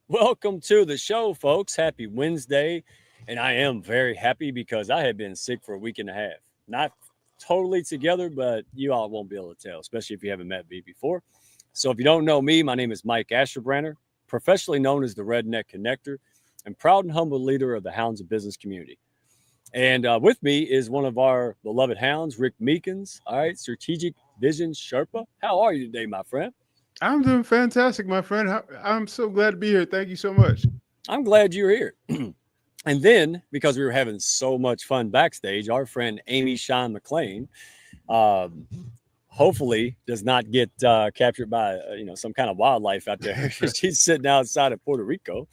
Welcome to the show, folks. Happy Wednesday. And I am very happy because I have been sick for a week and a half. Not totally together, but you all won't be able to tell, especially if you haven't met me before. So if you don't know me, my name is Mike Asherbranner, professionally known as the Redneck Connector, and proud and humble leader of the Hounds of Business community. And with me is one of our beloved hounds, Rick Meekins. All right, Strategic Vision Sherpa. How are you today, my friend? I'm doing fantastic, my friend. I'm so glad to be here. Thank you so much. I'm glad you're here. And then, because we were having so much fun backstage, our friend Amy Sean McClain, um, hopefully, does not get captured by some kind of wildlife out there. She's sitting outside of Puerto Rico,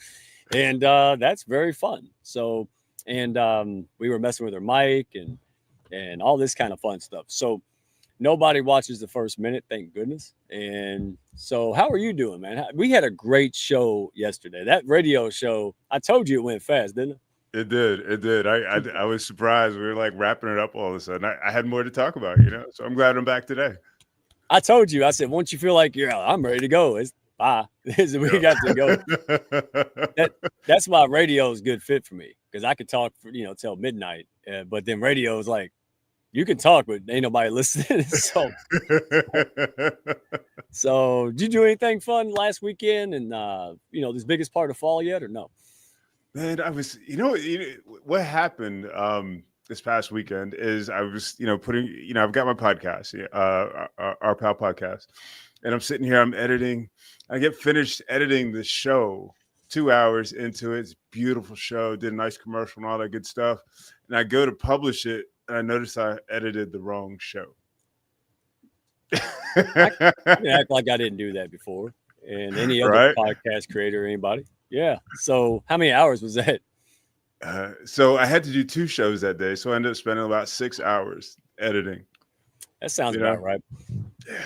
and that's very fun. So, and we were messing with her mic and all this kind of fun stuff. So nobody watches the first minute, thank goodness. And so, how are you doing, man? We had a great show yesterday. That radio show, I told you it went fast, didn't it? It did. It did. I was surprised. We were like wrapping it up all of a sudden. I had more to talk about. So I'm glad I'm back today. I told you, I said, once you feel like you're out, I'm ready to go. It's bye. We got to go. That's why radio is a good fit for me because I could talk for, till midnight. But then radio is like, you can talk, but ain't nobody listening. So did you do anything fun last weekend? And, this biggest part of fall yet or no? Man, I was, what happened this past weekend is I was, putting, I've got my podcast, our pal podcast, and I'm sitting here, I'm editing. I get finished editing the show 2 hours into it. It's a beautiful show, did a nice commercial and all that good stuff. And I go to publish it, and I noticed I edited the wrong show. I act like I didn't do that before. And any other podcast creator, anybody? Yeah. So how many hours was that? So I had to do 2 shows that day. So I ended up spending about 6 hours editing. That sounds about right.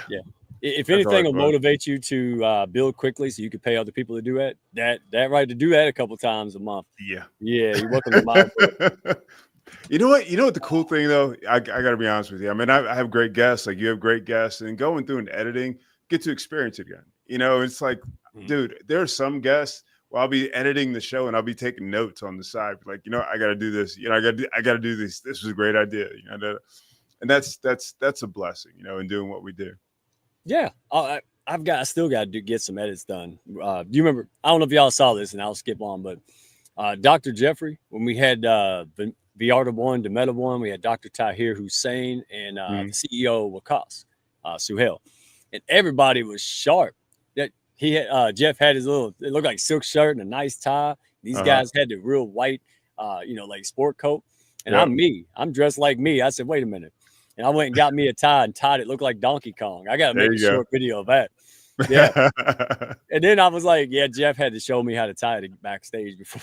Yeah. If anything will motivate you to build quickly so you can pay other people to do it, that right to do that a couple times a month. Yeah. Yeah. You're welcome to my book. You know what the cool thing though, I got to be honest with you. I mean, I have great guests, like you have great guests, and going through and editing, get to experience it again. It's like, dude, there are some guests where I'll be editing the show and I'll be taking notes on the side, like, I got to do this. I got to do this. This was a great idea. And that's a blessing, in doing what we do. Yeah, I still got to get some edits done. Do you remember? I don't know if y'all saw this, and I'll skip on, but Dr. Jeffrey, when we had the Art of One, the Meta One, we had Dr. Tahir Hussein and the CEO of Wakas, Suhail, and everybody was sharp. That he had, Jeff had his it looked like silk shirt and a nice tie. These guys had the real white, like sport coat, and I'm dressed like me. I said, wait a minute. And I went and got me a tie and tied it. Looked like Donkey Kong. I got to make a short video of that. Yeah. And then I was like, yeah, Jeff had to show me how to tie it backstage before.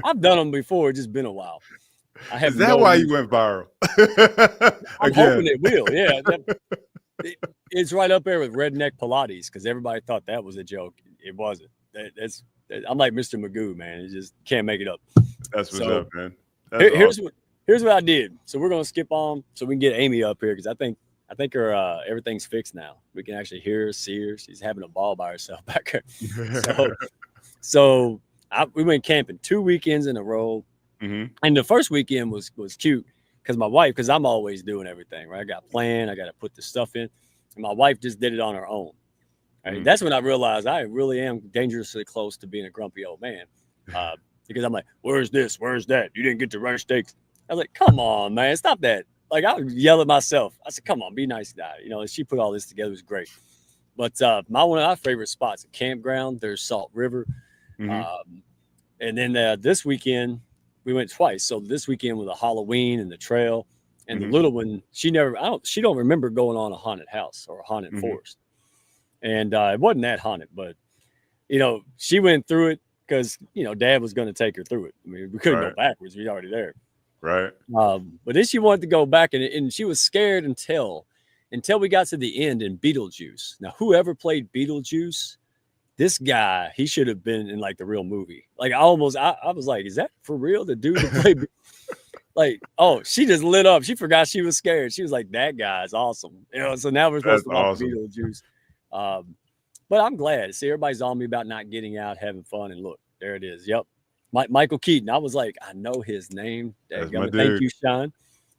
I've done them before. It's just been a while. Is that why you went viral? I'm hoping it will. Yeah. It's right up there with Redneck Pilates because everybody thought that was a joke. It wasn't. I'm like Mr. Magoo, man. It just can't make it up. That's what's up, man. Here's what I did. So we're gonna skip on so we can get Amy up here because I think her everything's fixed now. We can actually hear her, see her. She's having a ball by herself back here. So we went camping 2 weekends in a row, and the first weekend was cute because my wife, because I'm always doing everything right. I got planned. I got to put the stuff in, and my wife just did it on her own. Right? That's when I realized I really am dangerously close to being a grumpy old man because I'm like, where's this? Where's that? You didn't get to run steaks. I was like, come on, man, stop that. Like, I would yell at myself. I said, come on, be nice guy. She put all this together. It was great. But one of our favorite spots, a campground, there's Salt River. And then this weekend, we went twice. So this weekend was a Halloween and the trail. And the little one, she don't remember going on a haunted house or a haunted forest. And it wasn't that haunted, but, she went through it because, Dad was going to take her through it. I mean, we couldn't go backwards. We were already there. Right. But then she wanted to go back and she was scared until we got to the end in Beetlejuice. Now, whoever played Beetlejuice, this guy, he should have been in like the real movie. Like I was like, is that for real? The dude that played like, oh, she just lit up. She forgot she was scared. She was like, that guy is awesome. So now we're supposed to watch Beetlejuice. But I'm glad. See, everybody's on me about not getting out, having fun, and look, there it is. Yep, Michael Keaton. I was like, I know his name. That's my dude. Thank you, Sean.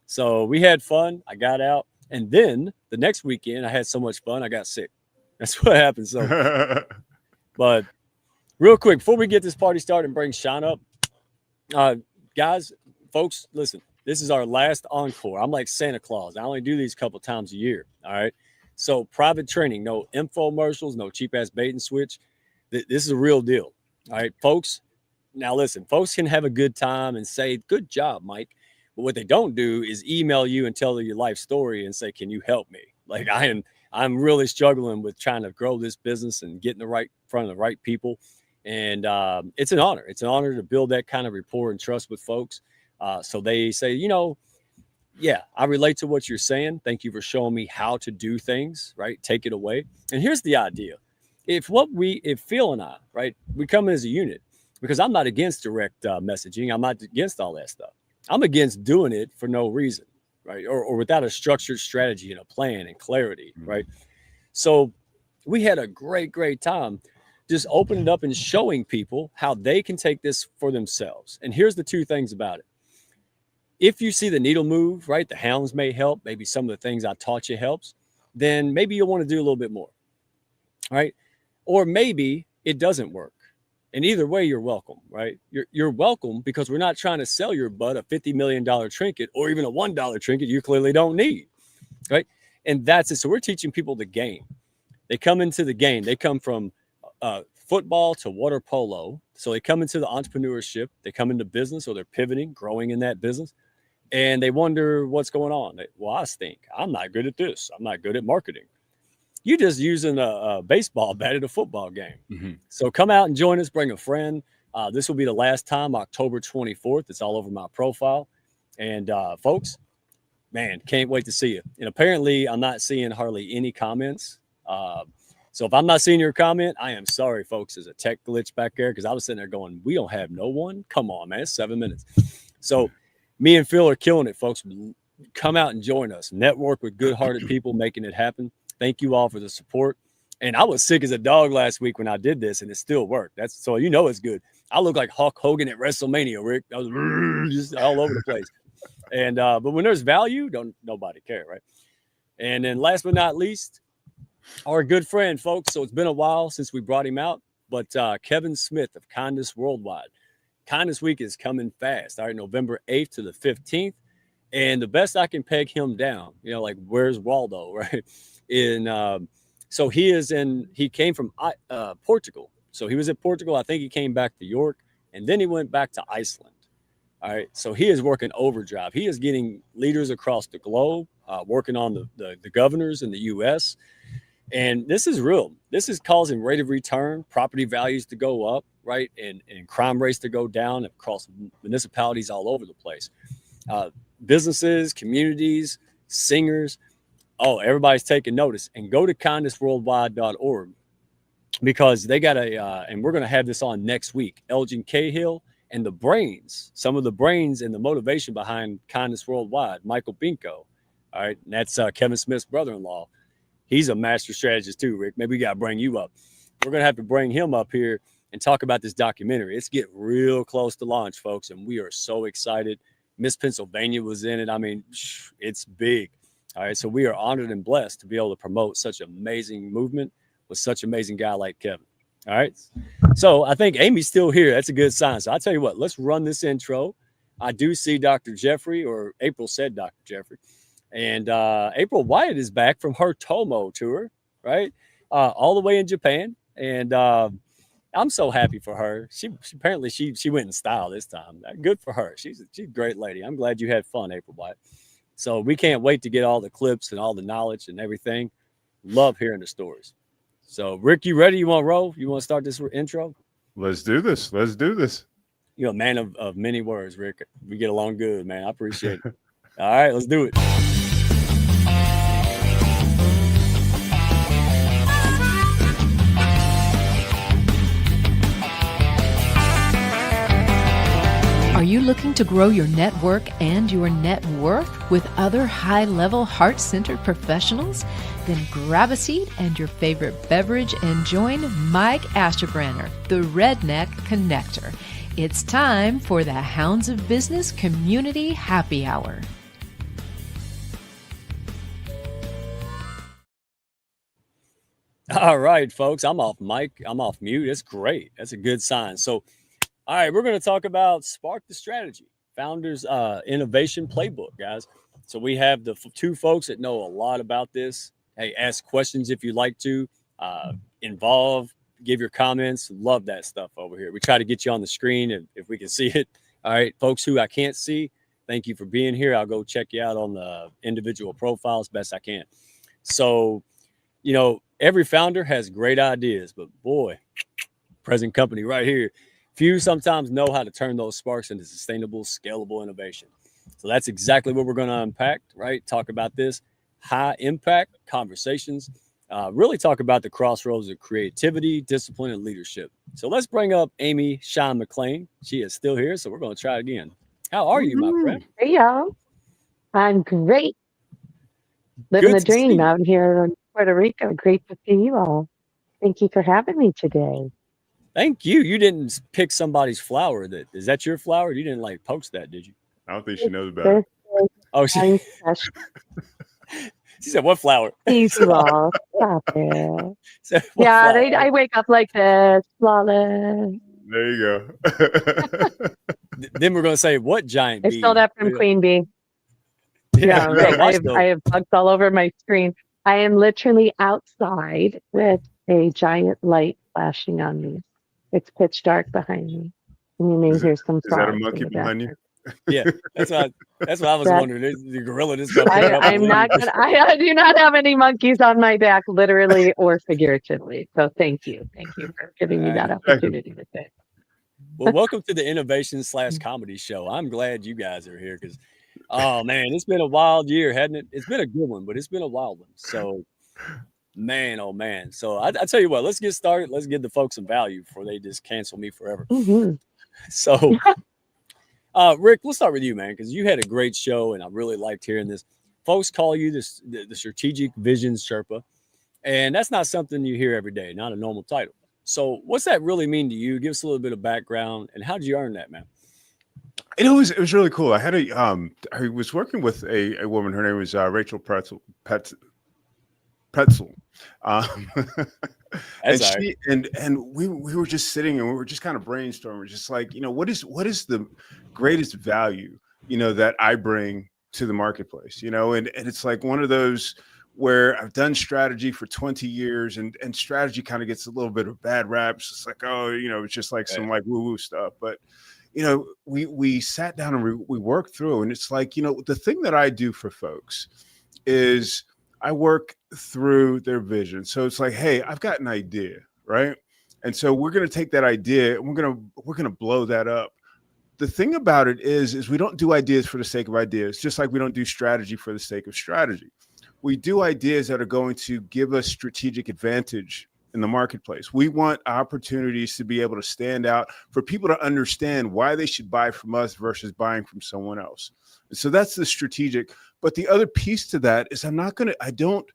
So we had fun. I got out, and then the next weekend I had so much fun I got sick. That's what happened. So, but real quick before we get this party started and bring Sean up, guys, folks, listen. This is our last encore. I'm like Santa Claus. I only do these a couple times a year. All right. So private training, no infomercials, no cheap ass bait and switch. This is a real deal. All right, folks. Now listen, folks can have a good time and say, good job, Mike. But what they don't do is email you and tell your life story and say, can you help me? Like I'm really struggling with trying to grow this business and get in the right front of the right people. And it's an honor. It's an honor to build that kind of rapport and trust with folks. So they say, yeah, I relate to what you're saying. Thank you for showing me how to do things, right? Take it away. And here's the idea. If Phil and I, right, we come in as a unit, because I'm not against direct messaging. I'm not against all that stuff. I'm against doing it for no reason, right? Or without a structured strategy and a plan and clarity, right? So we had a great time just opening it up and showing people how they can take this for themselves. And here's the two things about it. If you see the needle move, right, the hounds may help, maybe some of the things I taught you helps, then maybe you'll want to do a little bit more, right? Or maybe it doesn't work. And either way, you're welcome, right? You're welcome because we're not trying to sell your butt a $50 million trinket or even a $1 trinket you clearly don't need, right? And that's it. So we're teaching people the game. They come into the game. They come from football to water polo. So they come into the entrepreneurship. They come into business, or they're pivoting, growing in that business. And they wonder what's going on. Well, I stink. I'm not good at this. I'm not good at marketing. You just using a baseball bat at a football game. Mm-hmm. So come out and join us. Bring a friend. This will be the last time, October 24th. It's all over my profile. And folks, man, can't wait to see you. And apparently I'm not seeing hardly any comments. So if I'm not seeing your comment, I am sorry, folks. There's a tech glitch back there because I was sitting there going, we don't have no one. Come on, man. It's 7 minutes. So me and Phil are killing it, folks. Come out and join us. Network with good-hearted people making it happen. Thank you all for the support. And I was sick as a dog last week when I did this, and it still worked. That's so it's good. I look like Hulk Hogan at WrestleMania, Rick. I was just all over the place. And but when there's value, don't nobody care, right? And then last but not least, our good friend, folks. So it's been a while since we brought him out, but Kevin Smith of Kindness Worldwide. Kindness Week is coming fast. All right, November 8th to the 15th. And the best I can peg him down, like where's Waldo, right? So he came from Portugal. So he was at Portugal. I think he came back to York, and then he went back to Iceland. All right. So he is working overdrive. He is getting leaders across the globe, working on the governors in the U.S. And this is real. This is causing rate of return, property values to go up, right? And crime rates to go down across municipalities all over the place. Businesses, communities, singers. Oh, everybody's taking notice. And go to kindnessworldwide.org because they got and we're going to have this on next week. Elgin Cahill and the brains, some of the brains and the motivation behind Kindness Worldwide, Michael Binko. All right. And that's Kevin Smith's brother-in-law. He's a master strategist too, Rick. Maybe we got to bring you up. We're going to have to bring him up here and talk about this documentary. It's getting real close to launch, folks, and we are so excited. Miss Pennsylvania was in it. I mean, it's big. All right, so we are honored and blessed to be able to promote such an amazing movement with such an amazing guy like Kevin. All right, so I think Amy's still here. That's a good sign. So I'll tell you what, let's run this intro. I do see Dr. Jeffrey, or April said Dr. Jeffrey. And April Wyatt is back from her Tomo tour, right? All the way in Japan. And I'm so happy for her. She apparently went in style this time. Good for her. She's a great lady. I'm glad you had fun, April Wyatt. So we can't wait to get all the clips and all the knowledge and everything. Love hearing the stories. So Rick, you ready? You want to roll? You want to start this intro? Let's do this. You're a man of many words, Rick. We get along good, man. I appreciate it. All right, let's do it. Are you looking to grow your network and your net worth with other high-level, heart-centered professionals? Then grab a seat and your favorite beverage and join Mike Asherbranner, the Redneck Connector. It's time for the Hounds of Business Community Happy Hour. All right, folks, I'm off mic. I'm off mute. It's great. That's a good sign. So, all right, we're going to talk about Spark the Strategy, Founders Innovation Playbook, guys. So we have the two folks that know a lot about this. Hey, ask questions if you'd like to, involve, give your comments. Love that stuff over here. We try to get you on the screen if we can see it. All right, folks who I can't see, thank you for being here. I'll go check you out on the individual profiles best I can. So, you know, every founder has great ideas, but boy, present company right here, few sometimes know how to turn those sparks into sustainable, scalable innovation. So that's exactly what we're going to unpack, right? Talk about this high impact conversations, really talk about the crossroads of creativity, discipline, and leadership. So let's bring up Amy Sean McClain. She is still here, so we're going to try it again. How are you, my friend? Hey, y'all. I'm great. Living Good the to see dream you. out here in Puerto Rico. Great to see you all. Thank you for having me today. Thank you. You didn't pick somebody's flower. Is that your flower? You didn't like post that, did you? I don't think she knows about it. This is Oh, my special. she said, what flower? Please, you all. Stop it. Said, what Yeah, flower? I wake up like this. Flawless. There you go. Then we're going to say, what giant I bee? stole that from Queen Bee. Yeah, right. watch I have bugs all over my screen. I am literally outside with a giant light flashing on me. It's pitch dark behind me. And you may hear some Is that a frogs monkey in the behind you? Yeah, that's what I was That- wondering. Is the gorilla just going to pick up? I'm not gonna. I do not have any monkeys on my back, literally or figuratively. So thank you for giving me that opportunity to say. Well, welcome to the innovation/comedy show. I'm glad you guys are here because, oh man, it's been a wild year, hasn't it? It's been a good one, but it's been a wild one. So, man, oh man. So I tell you what, let's get started. Let's give the folks some value before they just cancel me forever. Mhm. So, Rick, let's start with you, man, because you had a great show and I really liked hearing this. Folks call you the Strategic Visions Sherpa, and that's not something you hear every day, not a normal title. So what's that really mean to you? Give us a little bit of background and how did you earn that, man? It was really cool. I had I was working with a woman. Her name was Rachel Pretzel. And we were just sitting and we were just kind of brainstorming, just like, what is the greatest value, that I bring to the marketplace, and it's like one of those where I've done strategy for 20 years and strategy kind of gets a little bit of bad raps. It's like, it's just like some like woo-woo stuff. But, we sat down and we worked through, and it's like, the thing that I do for folks is I work through their vision. So it's like, hey, I've got an idea, right? And so we're going to take that idea and we're going to blow that up. The thing about it is we don't do ideas for the sake of ideas, just like we don't do strategy for the sake of strategy. We do ideas that are going to give us strategic advantage in the marketplace. We want opportunities to be able to stand out, for people to understand why they should buy from us versus buying from someone else. And so that's the strategic. But the other piece to that is I don't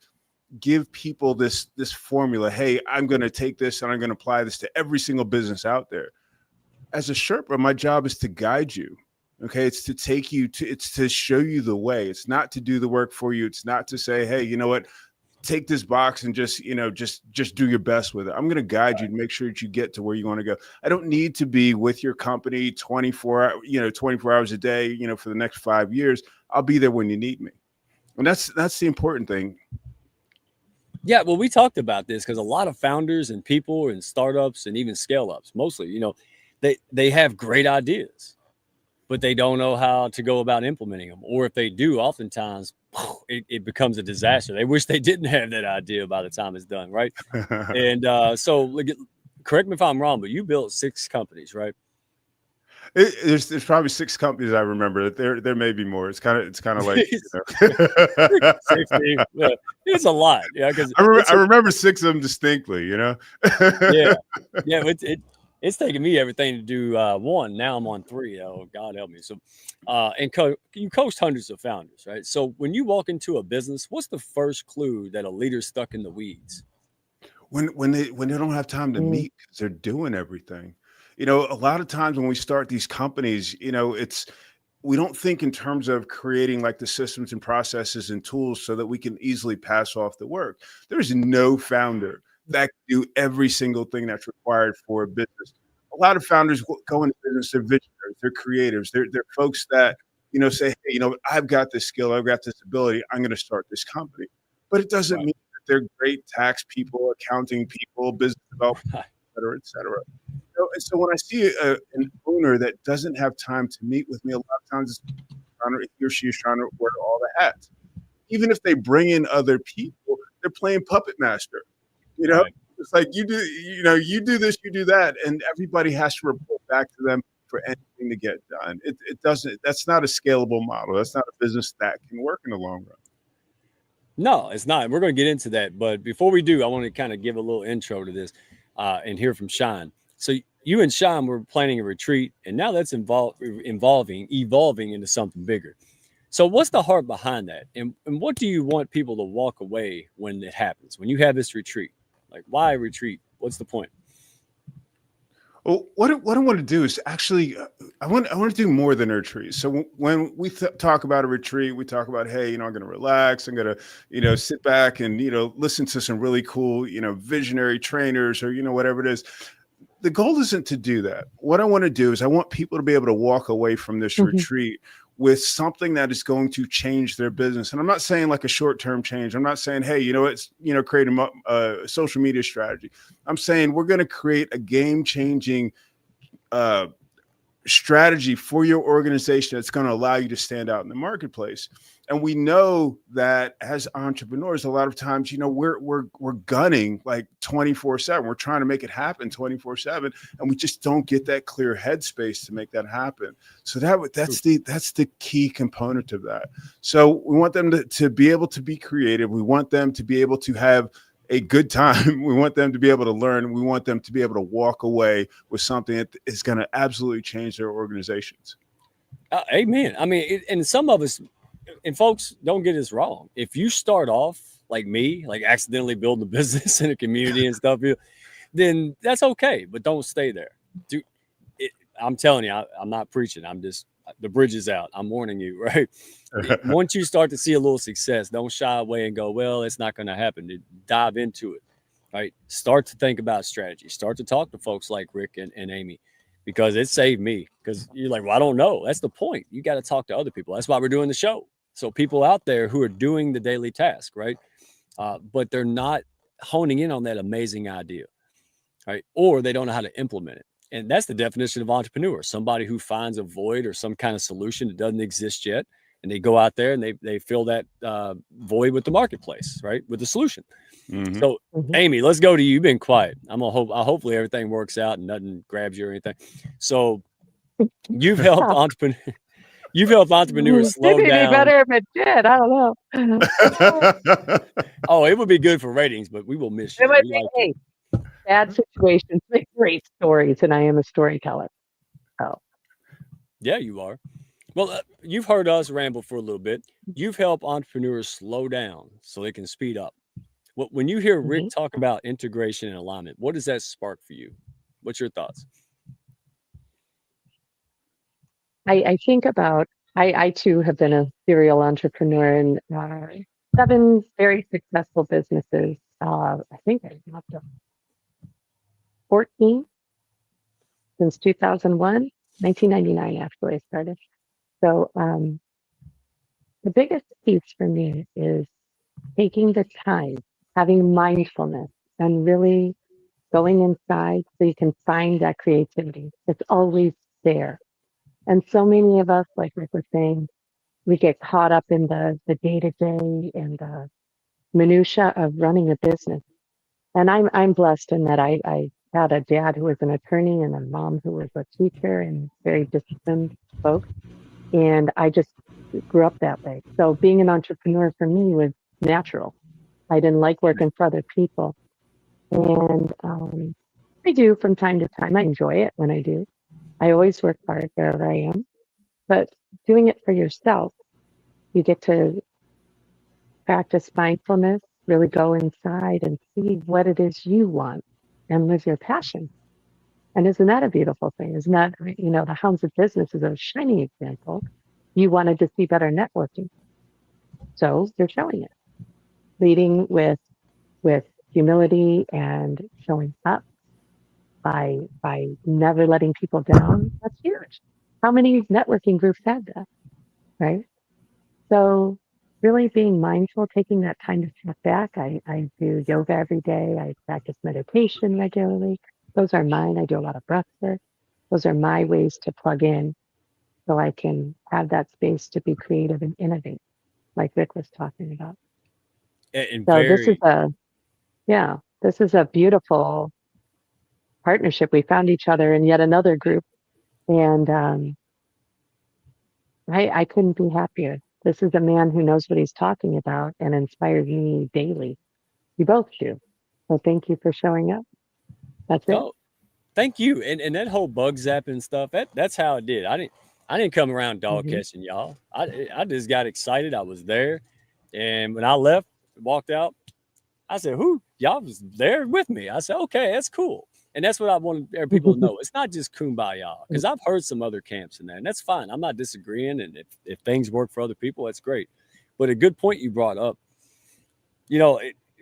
give people this formula. Hey, I'm going to take this and I'm going to apply this to every single business out there. As a Sherpa, my job is to guide you. Okay. It's to take you it's to show you the way. It's not to do the work for you. It's not to say, hey, you know what, take this box and just do your best with it. I'm going to guide you to make sure that you get to where you want to go. I don't need to be with your company 24 hours a day, for the next 5 years. I'll be there when you need me. And that's the important thing. Yeah, well, we talked about this because a lot of founders and people and startups and even scale ups, mostly, they have great ideas, but they don't know how to go about implementing them. Or if they do, oftentimes it becomes a disaster. They wish they didn't have that idea by the time it's done, right? And so, correct me if I'm wrong, but you built 6 companies, right? There's probably 6 companies I remember. There may be more. It's kind of like 60, yeah, it's a lot. Yeah, because I remember 6 of them distinctly. yeah. It's taken me everything to do one. Now I'm on three. Oh, God help me. So, you coached hundreds of founders, right? So when you walk into a business, what's the first clue that a leader's stuck in the weeds? When they don't have time to Mm, meet because they're doing everything. You know, a lot of times when we start these companies, you know, it's we don't think in terms of creating like the systems and processes and tools so that we can easily pass off the work. There's no founder that can do every single thing that's required for a business. A lot of founders go into business, they're visionaries, they're creatives, they're folks that, you know, say, hey, you know, I've got this skill, I've got this ability, I'm going to start this company. But it doesn't Right. mean that they're great tax people, accounting people, business development, Right. et cetera, et cetera. And so when I see an owner that doesn't have time to meet with me, a lot of times he or she is trying to wear all the hats. Even if they bring in other people, they're playing puppet master. You know, Right. it's like you do this, you do that, and everybody has to report back to them for anything to get done. It doesn't. That's not a scalable model. That's not a business that can work in the long run. No, it's not. We're going to get into that. But before we do, I want to kind of give a little intro to this and hear from Sean. So you and Sean were planning a retreat, and now that's evolving into something bigger. So what's the heart behind that? And what do you want people to walk away when it happens? When you have this retreat? Like, why retreat? What's the point? Well, what I want to do is actually, I want to do more than a retreat. So when we talk about a retreat, we talk about, hey, you know, I'm going to relax. I'm going to, you know, sit back and, you know, listen to some really cool, you know, visionary trainers or, you know, whatever it is. The goal isn't to do that. What I want to do is I want people to be able to walk away from this mhm, retreat with something that is going to change their business. And I'm not saying like a short-term change. I'm not saying, hey, you know, it's, you know, create a social media strategy. I'm saying we're going to create a game-changing uh, strategy for your organization that's going to allow you to stand out in the marketplace. And we know that as entrepreneurs, a lot of times, you know, we're gunning like 24/7. We're trying to make it happen 24/7, and we just don't get that clear headspace to make that happen. So that's the key component of that. So we want them to be able to be creative. We want them to be able to have a good time. We want them to be able to learn. We want them to be able to walk away with something that is going to absolutely change their organizations. Amen. I mean, and some of us, and folks, don't get this wrong. If you start off like me, like accidentally building a business in a community and stuff, then that's okay. But don't stay there. Do it, I'm telling you, I'm not preaching. I'm just the bridge is out. I'm warning you, right? Once you start to see a little success, don't shy away and go, well, it's not going to happen. Dive into it, right? Start to think about strategy. Start to talk to folks like Rick and Amy, because it saved me. Because you're like, well, I don't know. That's the point. You got to talk to other people. That's why we're doing the show. So people out there who are doing the daily task, right? But they're not honing in on that amazing idea, right? Or they don't know how to implement it. And that's the definition of entrepreneur, somebody who finds a void or some kind of solution that doesn't exist yet. And they go out there and they fill that void with the marketplace, right? With the solution. Mm-hmm. So, mhm. Amy, let's go to you. You've been quiet. Hopefully everything works out and nothing grabs you or anything. So you've helped Oh, entrepreneurs maybe slow it'd be down. better if it did. I don't know. Oh, it would be good for ratings, but we will miss It you. would We be, like you. hey, bad situations make great stories, and I am a storyteller. Oh, Yeah, you are. Well, you've heard us ramble for a little bit. You've helped entrepreneurs slow down so they can speed up. When you hear Rick mhm. talk about integration and alignment, what does that spark for you? What's your thoughts? I think about, I too have been a serial entrepreneur and 7 very successful businesses. I think I've up to 14 since 2001, 1999 actually I started. So the biggest piece for me is taking the time, having mindfulness, and really going inside so you can find that creativity. It's always there. And so many of us, like Rick was saying, we get caught up in the day to day and the minutia of running a business. And I'm blessed in that I had a dad who was an attorney and a mom who was a teacher and very disciplined folks. And I just grew up that way. So being an entrepreneur for me was natural. I didn't like working for other people. And I do from time to time. I enjoy it when I do. I always work hard wherever I am, but doing it for yourself, you get to practice mindfulness, really go inside and see what it is you want and live your passion. And isn't that a beautiful thing? Isn't that, the Hounds of Business is a shining example. You wanted to see better networking. So you're showing it, leading with humility and showing up by never letting people down. That's huge. How many networking groups have that, right? So really being mindful, taking that time to step back. I do yoga every day. I practice meditation regularly. Those are mine. I do a lot of breath work. Those are my ways to plug in so I can have that space to be creative and innovate, like Rick was talking about. And So very this is a beautiful partnership. We found each other in yet another group, and I couldn't be happier. This is a man who knows what he's talking about and inspires me daily. You both do. So thank you for showing up. That's it. oh, thank you. And that whole bug zapping stuff, that's how I did. I didn't come around dog Mhm. catching y'all. I just got excited. I was there. And when I left, walked out, I said, who? Y'all was there with me. I said, okay, that's cool. And that's what I want people to know. It's not just kumbaya, because I've heard some other camps in there, and that's fine. I'm not disagreeing. And if things work for other people, that's great. But a good point you brought up,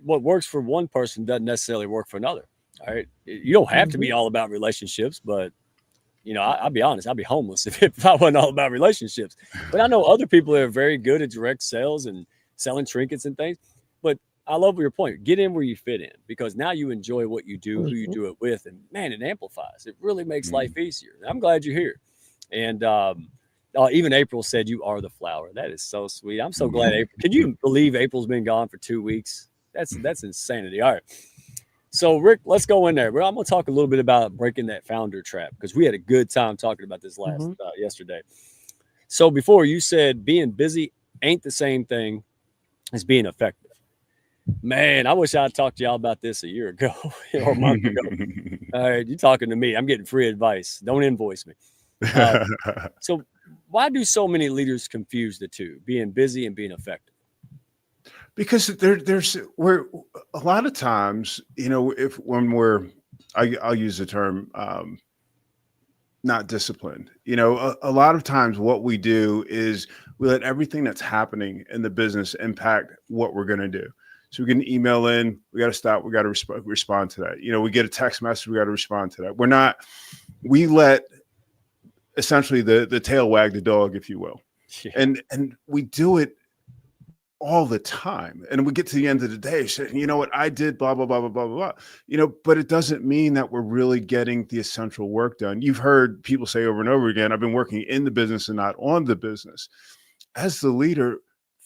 what works for one person doesn't necessarily work for another. All right. You don't have to be all about relationships, but I'll be honest, I'd be homeless if I wasn't all about relationships. But I know other people that are very good at direct sales and selling trinkets and things. But I love your point. Get in where you fit in, because now you enjoy what you do, who you do it with, and man, it amplifies. It really makes life easier. I'm glad you're here. And even April said you are the flower. That is so sweet. I'm so glad April. Can you believe April's been gone for 2 weeks? That's insanity. All right. So Rick, let's go in there. Well, I'm going to talk a little bit about breaking that founder trap, because we had a good time talking about this yesterday. So before, you said being busy ain't the same thing as being effective. Man, I wish I'd talked to y'all about this a year ago or a month ago. All right, you're talking to me. I'm getting free advice. Don't invoice me. So why do so many leaders confuse the two, being busy and being effective? Because we're a lot of times, I'll use the term, not disciplined. A lot of times what we do is we let everything that's happening in the business impact what we're going to do. So we get an email in, we got to stop, we got to respond to that. We get a text message, we got to respond to that. We let essentially the tail wag the dog, if you will. Yeah. And we do it all the time. And we get to the end of the day saying, you know what, I did blah, blah, blah, blah, blah, blah, but it doesn't mean that we're really getting the essential work done. You've heard people say over and over again, I've been working in the business and not on the business. As the leader,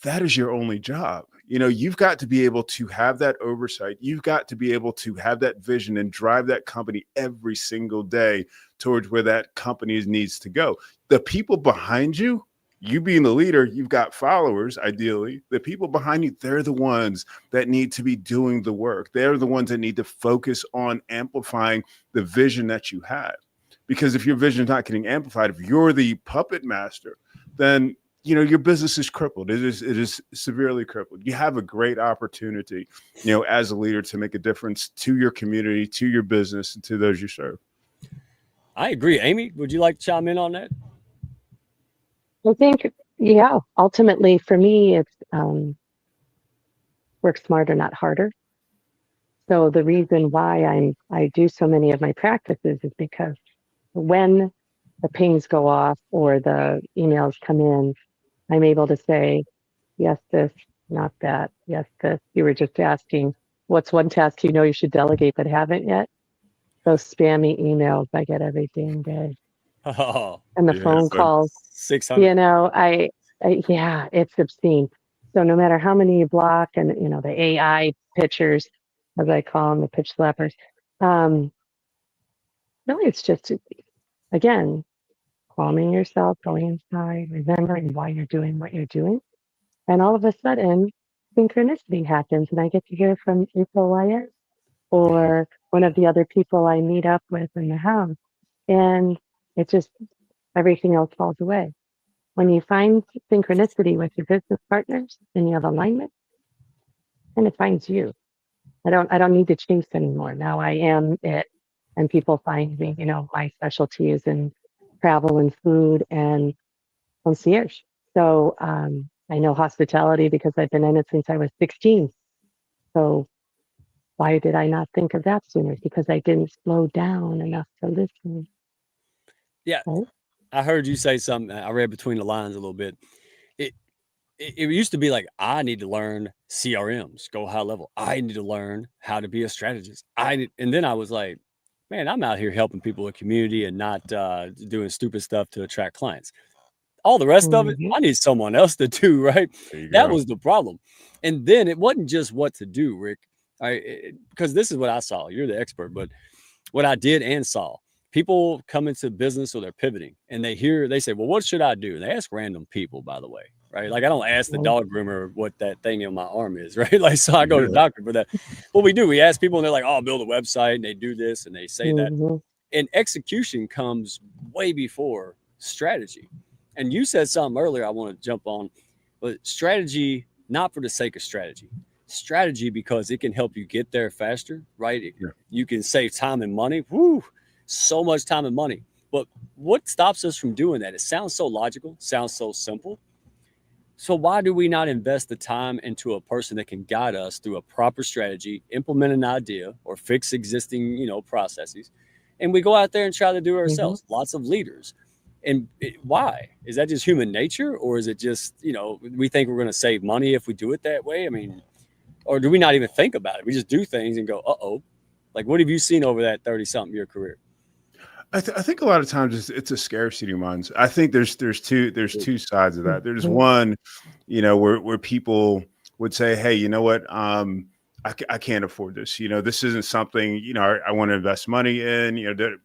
that is your only job. You've got to be able to have that oversight. You've got to be able to have that vision and drive that company every single day towards where that company needs to go. The people behind you, you being the leader, you've got followers, ideally. The people behind you, they're the ones that need to be doing the work. They're the ones that need to focus on amplifying the vision that you have. Because if your vision is not getting amplified, if you're the puppet master, then your business is crippled. It is severely crippled. You have a great opportunity, as a leader, to make a difference to your community, to your business, and to those you serve. I agree. Amy, would you like to chime in on that? I think, ultimately for me, it's work smarter, not harder. So the reason why I do so many of my practices is because when the pings go off or the emails come in, I'm able to say, yes, this, not that. Yes, this. You were just asking, what's one task you should delegate but haven't yet? Those spammy emails I get every damn day. Oh, and the phone calls. 600. It's obscene. So no matter how many you block, and the AI pitchers, as I call them, the pitch slappers, really it's just, again, calming yourself, going inside, remembering why you're doing what you're doing. And all of a sudden, synchronicity happens, and I get to hear from April Wyatt or one of the other people I meet up with in the house. And it just, everything else falls away. When you find synchronicity with your business partners and you have alignment, and it finds you. I don't need to chase anymore. Now I am it. And people find me, you know, my specialty is in travel and food and concierge. So I know hospitality because I've been in it since I was 16. So why did I not think of that sooner? Because I didn't slow down enough to listen. Yeah. Right? I heard you say something. I read between the lines a little bit. It used to be like, I need to learn CRMs, go high level. I need to learn how to be a strategist. And then I was like, man, I'm out here helping people in community and not doing stupid stuff to attract clients. All the rest of it, I need someone else to do, right? That was the problem. And then it wasn't just what to do, Rick, because this is what I saw. You're the expert, but what I did and saw, people come into business or they're pivoting and they say, well, what should I do? And they ask random people, by the way, right? Like I don't ask the dog groomer what that thing in my arm is, right? Like, so I go to the doctor for that. What we do, we ask people and they're like, oh, I'll build a website, and they do this and they say that. And execution comes way before strategy. And you said something earlier I want to jump on, but strategy, not for the sake of strategy because it can help you get there faster, right? You can save time and money. Woo, so much time and money. But what stops us from doing that? It sounds so logical, sounds so simple. So why do we not invest the time into a person that can guide us through a proper strategy, implement an idea, or fix existing, processes, and we go out there and try to do it ourselves? Lots of leaders. And why? Is that just human nature, or is it just, we think we're going to save money if we do it that way? I mean, or do we not even think about it? We just do things and go, uh-oh. Like, what have you seen over that 30-something year career? I think a lot of times it's a scarcity mindset. I think there's two sides of that. There's one, where people would say, hey, you know what? I can't afford this. This isn't something, I want to invest money in,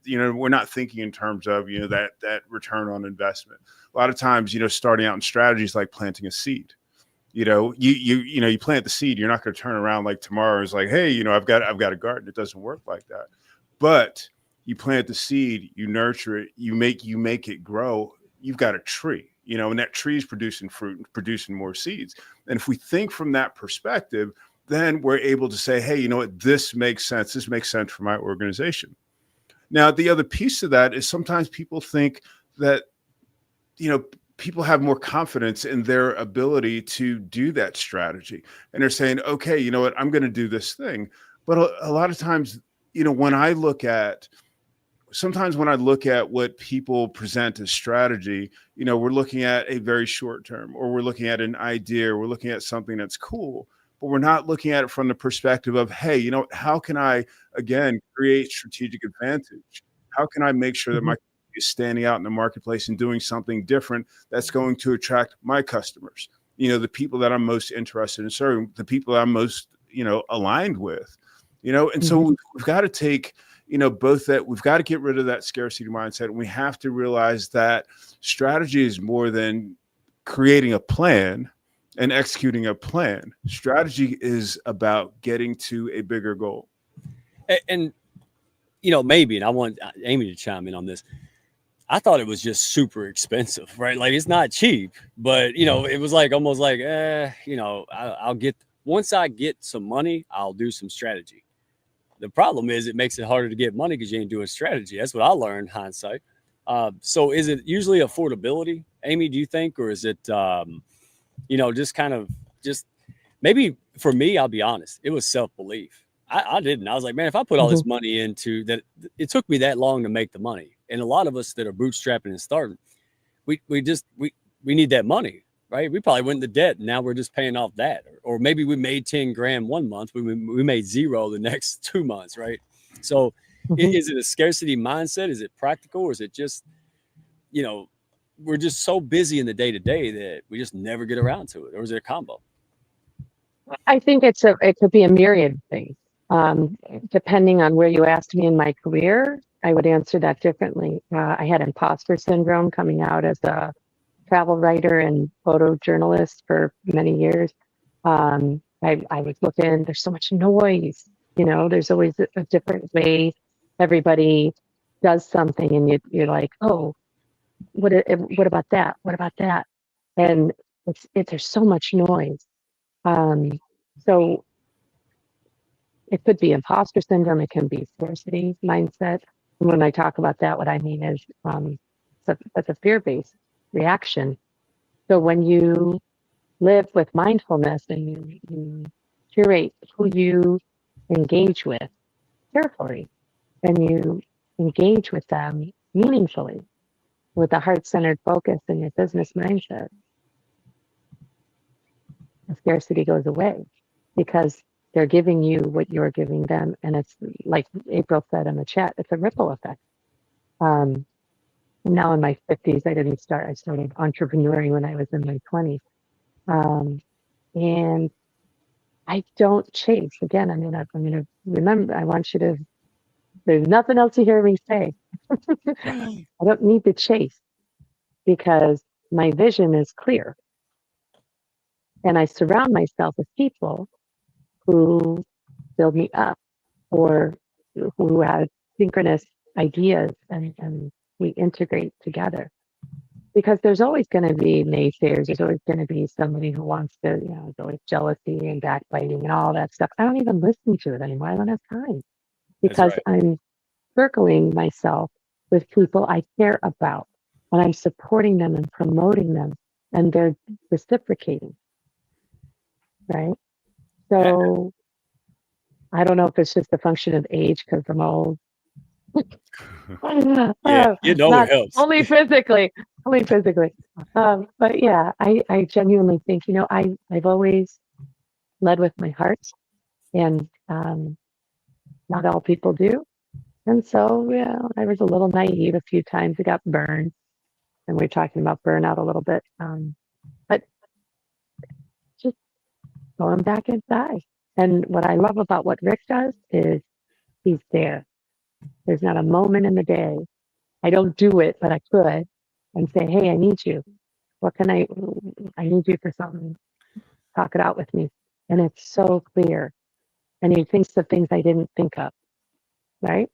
we're not thinking in terms of, that return on investment. A lot of times, starting out in strategies like planting a seed. You plant the seed, you're not going to turn around like tomorrow. It's like, hey, I've got a garden. It doesn't work like that. But you plant the seed, you nurture it, you make it grow. You've got a tree, and that tree is producing fruit and producing more seeds. And if we think from that perspective, then we're able to say, hey, you know what, this makes sense. This makes sense for my organization. Now, the other piece of that is sometimes people think that, people have more confidence in their ability to do that strategy. And they're saying, okay, you know what, I'm going to do this thing. But a lot of times, when I look at what people present as strategy, we're looking at a very short term, or we're looking at an idea, or we're looking at something that's cool, but we're not looking at it from the perspective of, hey, how can I, again, create strategic advantage? How can I make sure that my company is standing out in the marketplace and doing something different that's going to attract my customers, the people that I'm most interested in serving, the people that I'm most, aligned with, and so we've got to take, both that we've got to get rid of that scarcity mindset. And we have to realize that strategy is more than creating a plan and executing a plan. Strategy is about getting to a bigger goal. And maybe, and I want Amy to chime in on this. I thought it was just super expensive, right? Like, it's not cheap, but it was like almost like, I'll get, once I get some money, I'll do some strategy. The problem is it makes it harder to get money because you ain't doing strategy. That's what I learned, hindsight. So is it usually affordability, Amy, do you think, or is it, just kind of maybe for me, I'll be honest, it was self-belief. I didn't. I was like, man, if I put all this money into that, it took me that long to make the money. And a lot of us that are bootstrapping and starting, we need that money, right? We probably went into debt and now we're just paying off that. Or maybe we made 10 grand one month, we made zero the next 2 months, right? So is it a scarcity mindset? Is it practical? Or is it just, we're just so busy in the day-to-day that we just never get around to it? Or is it a combo? I think it could be a myriad of things. Depending on where you asked me in my career, I would answer that differently. I had imposter syndrome coming out as a travel writer and photojournalist for many years. I was looking, there's so much noise. There's always a different way everybody does something, and you're like, oh, what about that? What about that? And there's so much noise. So it could be imposter syndrome. It can be scarcity mindset. And when I talk about that, what I mean is that's a fear-based reaction. So when you live with mindfulness and you curate who you engage with carefully, and you engage with them meaningfully with a heart-centered focus in your business mindset, the scarcity goes away because they're giving you what you're giving them. And it's like April said in the chat, it's a ripple effect. Now in my 50s, I started entrepreneuring when I was in my 20s. And I don't chase. Again, I'm going to remember, I want you to, there's nothing else you hear me say. I don't need to chase because my vision is clear. And I surround myself with people who build me up or who have synchronous ideas, and we integrate together. Because there's always going to be naysayers. There's always going to be somebody who wants to, there's always jealousy and backbiting and all that stuff. I don't even listen to it anymore. I don't have time because I'm circling myself with people I care about, and I'm supporting them and promoting them, and they're reciprocating. Right? So I don't know if it's just a function of age because I'm old. Yeah, it helps. Only physically. But yeah, I genuinely think, I've always led with my heart, and not all people do. And so, I was a little naive a few times. I got burned, and we're talking about burnout a little bit. But just going back inside. And what I love about what Rick does is he's there. There's not a moment in the day. I don't do it, but I could, and say, hey, I need you. I need you for something. Talk it out with me. And it's so clear. And he thinks of things I didn't think of, right?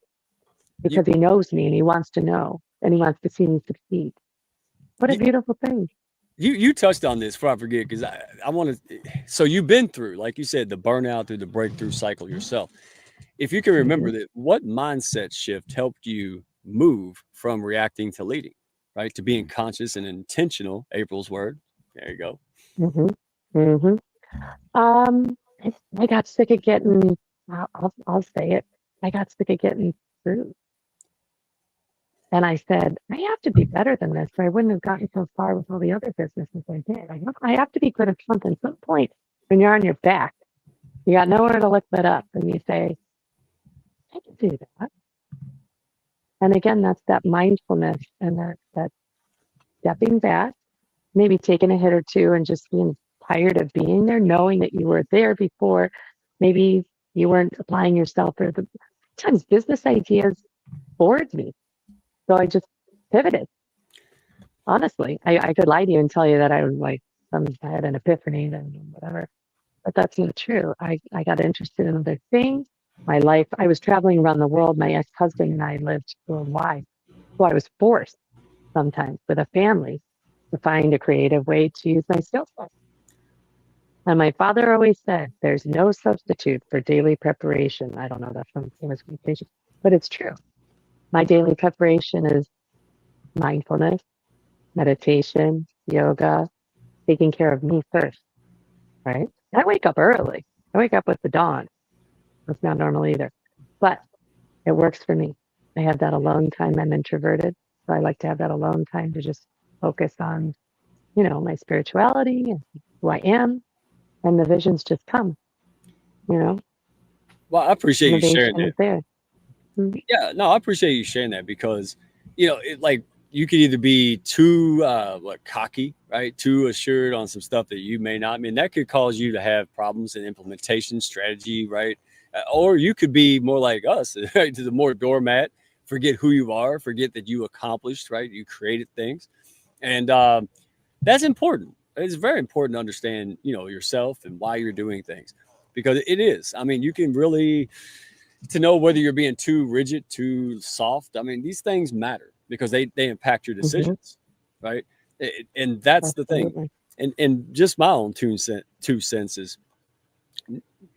Because he knows me and he wants to know and he wants to see me succeed. What a beautiful thing. You touched on this before I forget, because I want to. So you've been through, like you said, the burnout through the breakthrough cycle yourself. If you can remember that, what mindset shift helped you move from reacting to leading, right? To being conscious and intentional, April's word. There you go. I got sick of getting, I'll say it. I got sick of getting through. And I said, I have to be better than this, or I wouldn't have gotten so far with all the other businesses I did. I have to be good at something. At some point, when you're on your back, you got nowhere to look that up, and you say, I can do that. And again, that's that mindfulness and that stepping back, maybe taking a hit or two and just being tired of being there, knowing that you were there before. Maybe you weren't applying yourself, or sometimes business ideas bored me. So I just pivoted. Honestly, I could lie to you and tell you that I was like, I had an epiphany and whatever, but that's not true. I got interested in other things. My life, I was traveling around the world. My ex-husband and I lived worldwide. So I was forced sometimes with a family to find a creative way to use my skill set. And my father always said, there's no substitute for daily preparation. I don't know, that's from famous quotation, but it's true. My daily preparation is mindfulness, meditation, yoga, taking care of me first, right? I wake up early. I wake up with the dawn. That's not normal either, but it works for me. I have that alone time. I'm introverted, so I like to have that alone time to just focus on, my spirituality and who I am, and the visions just come, Well, I appreciate you sharing that. There. Mm-hmm. Yeah, no, I appreciate you sharing that, because, like, you could either be too cocky, right? Too assured on some stuff that you may not. I mean, that could cause you to have problems in implementation strategy, right? Or you could be more like us, right? To the more doormat, forget who you are, forget that you accomplished, right? You created things. And that's important. It's very important to understand, yourself and why you're doing things. because it is. I mean, you can really, to know whether you're being too rigid, too soft. I mean, these things matter because they impact your decisions, right? And that's the thing. Absolutely. And just my own two cents is,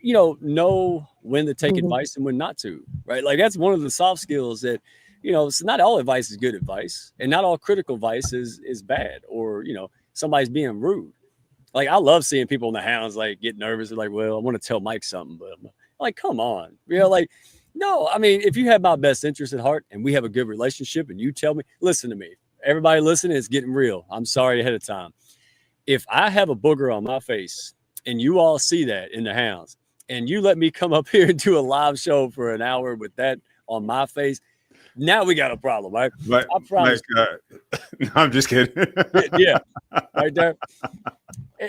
know when to take advice and when not to, right? Like that's one of the soft skills that, it's not all advice is good advice, and not all critical advice is bad, or somebody's being rude. Like I love seeing people in the hounds like get nervous and like, well, I want to tell Mike something, but I'm like, come on, like, no. I mean, if you have my best interest at heart and we have a good relationship, and you tell me, listen to me, everybody listening, it's getting real. I'm sorry ahead of time. If I have a booger on my face and you all see that in the hounds, and you let me come up here and do a live show for an hour with that on my face, now we got a problem, right? But, I promise. no, I'm just kidding. Yeah, right there.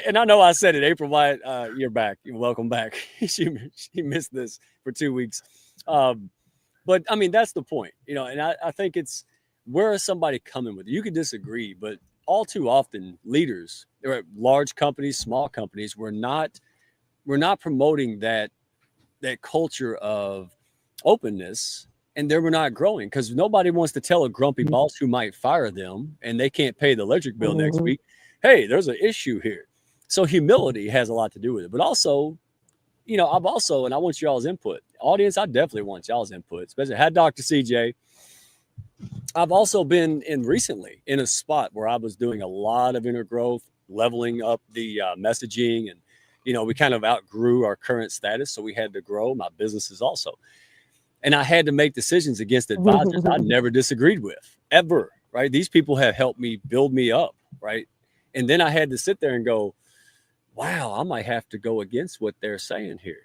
And I know I said it, April White, you're back. Welcome back. she missed this for 2 weeks. But I mean, that's the point, and I think it's, where is somebody coming with it? You could disagree, but all too often leaders, large companies, small companies, we're not promoting that culture of openness, and then we're not growing because nobody wants to tell a grumpy boss who might fire them and they can't pay the electric bill next week, hey, there's an issue here. So humility has a lot to do with it. But also, and I want y'all's input. Audience, I definitely want y'all's input, especially had Dr. CJ. I've also been recently in a spot where I was doing a lot of inner growth, leveling up the messaging, and we kind of outgrew our current status, so we had to grow my businesses also. And I had to make decisions against advisors I never disagreed with, ever, right? These people have helped me build me up, right? And then I had to sit there and go, wow, I might have to go against what they're saying here.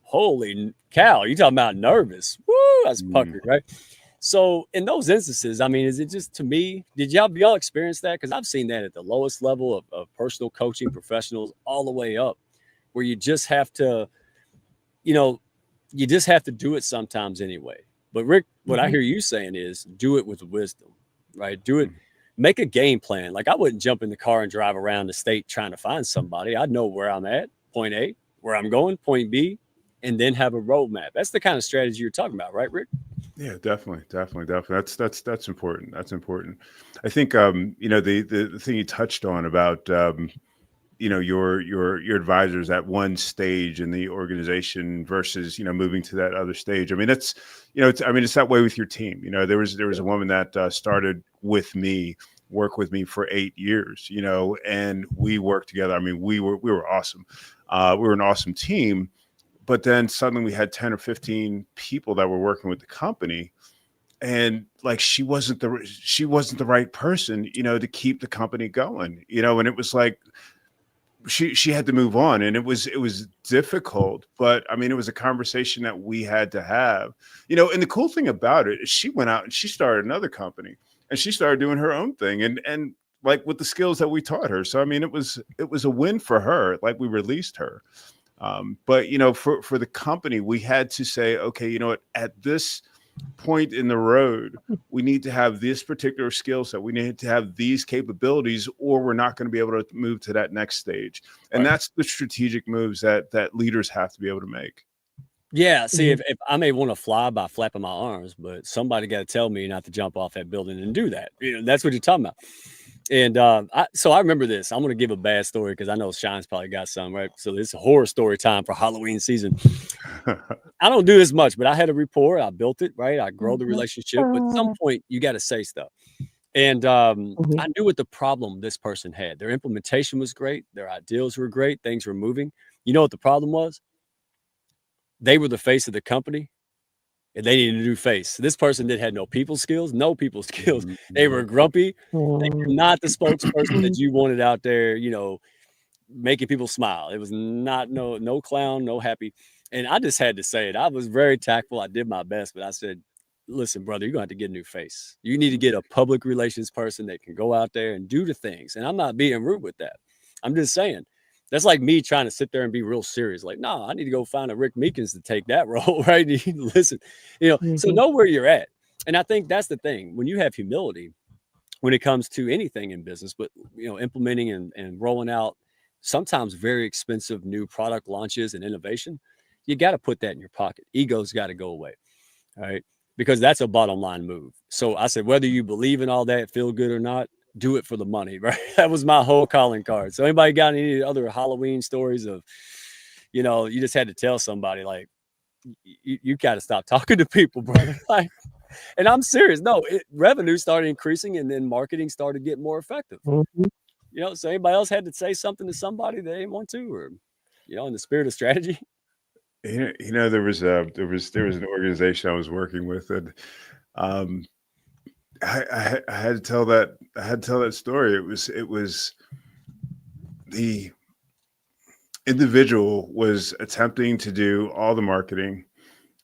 Holy cow, you talking about nervous. Woo, that's puckered, right? So in those instances, I mean, is it just, to me, did y'all experience that? Because I've seen that at the lowest level of personal coaching professionals all the way up, where you just have to, you just have to do it sometimes anyway. But Rick, what I hear you saying is do it with wisdom, right? Do it, make a game plan. Like I wouldn't jump in the car and drive around the state trying to find somebody. I'd know where I'm at, point A, where I'm going, point B, and then have a roadmap. That's the kind of strategy you're talking about, right, Rick? Yeah, definitely. That's important. That's important. I think the thing you touched on about your advisors at one stage in the organization versus moving to that other stage. I mean, it's it's that way with your team. There was a woman that started with me, worked with me for 8 years. And we worked together. I mean, we were awesome. We were an awesome team. But then suddenly we had 10 or 15 people that were working with the company, and like she wasn't the right person, to keep the company going, and it was like she had to move on, and it was difficult. But I mean, it was a conversation that we had to have, and the cool thing about it is she went out and she started another company, and she started doing her own thing, and like with the skills that we taught her. So I mean, it was a win for her. Like we released her. But for the company, we had to say, okay, at this point in the road, we need to have this particular skill set. We need to have these capabilities, or we're not going to be able to move to that next stage. And that's the strategic moves that leaders have to be able to make. Yeah. See, if I may want to fly by flapping my arms, but somebody got to tell me not to jump off that building and do that. That's what you're talking about. And so I remember this. I'm going to give a bad story because I know Shine's probably got some, right? So this is a horror story time for Halloween season. I don't do this much, but I had a rapport. I built it, right? I grow the relationship. But at some point, you got to say stuff. And I knew what the problem this person had. Their implementation was great. Their ideals were great. Things were moving. You know what the problem was? They were the face of the company. And they needed a new face. This person had no people skills. They were grumpy. They were not the spokesperson that you wanted out there, making people smile. It was not no clown, no happy. And I just had to say it. I was very tactful. I did my best, but I said, listen, brother, you're going to have to get a new face. You need to get a public relations person that can go out there and do the things. And I'm not being rude with that. I'm just saying, that's like me trying to sit there and be real serious. Like, no, I need to go find a Rick Meekins to take that role, right? Listen, so know where you're at. And I think that's the thing. When you have humility, when it comes to anything in business, but, implementing and rolling out sometimes very expensive new product launches and innovation, you got to put that in your pocket. Ego's got to go away. All right. Because that's a bottom line move. So I said, whether you believe in all that, feel good or not, do it for the money, right? That was my whole calling card. So anybody got any other Halloween stories of, you know, you just had to tell somebody like, you got to stop talking to people, brother. Like, and I'm serious. No, revenue started increasing and then marketing started getting more effective. Mhm. You know, so anybody else had to say something to somebody they didn't want to, or, you know, in the spirit of strategy. There was an organization I was working with, and um, I had to tell that story. It was the individual was attempting to do all the marketing,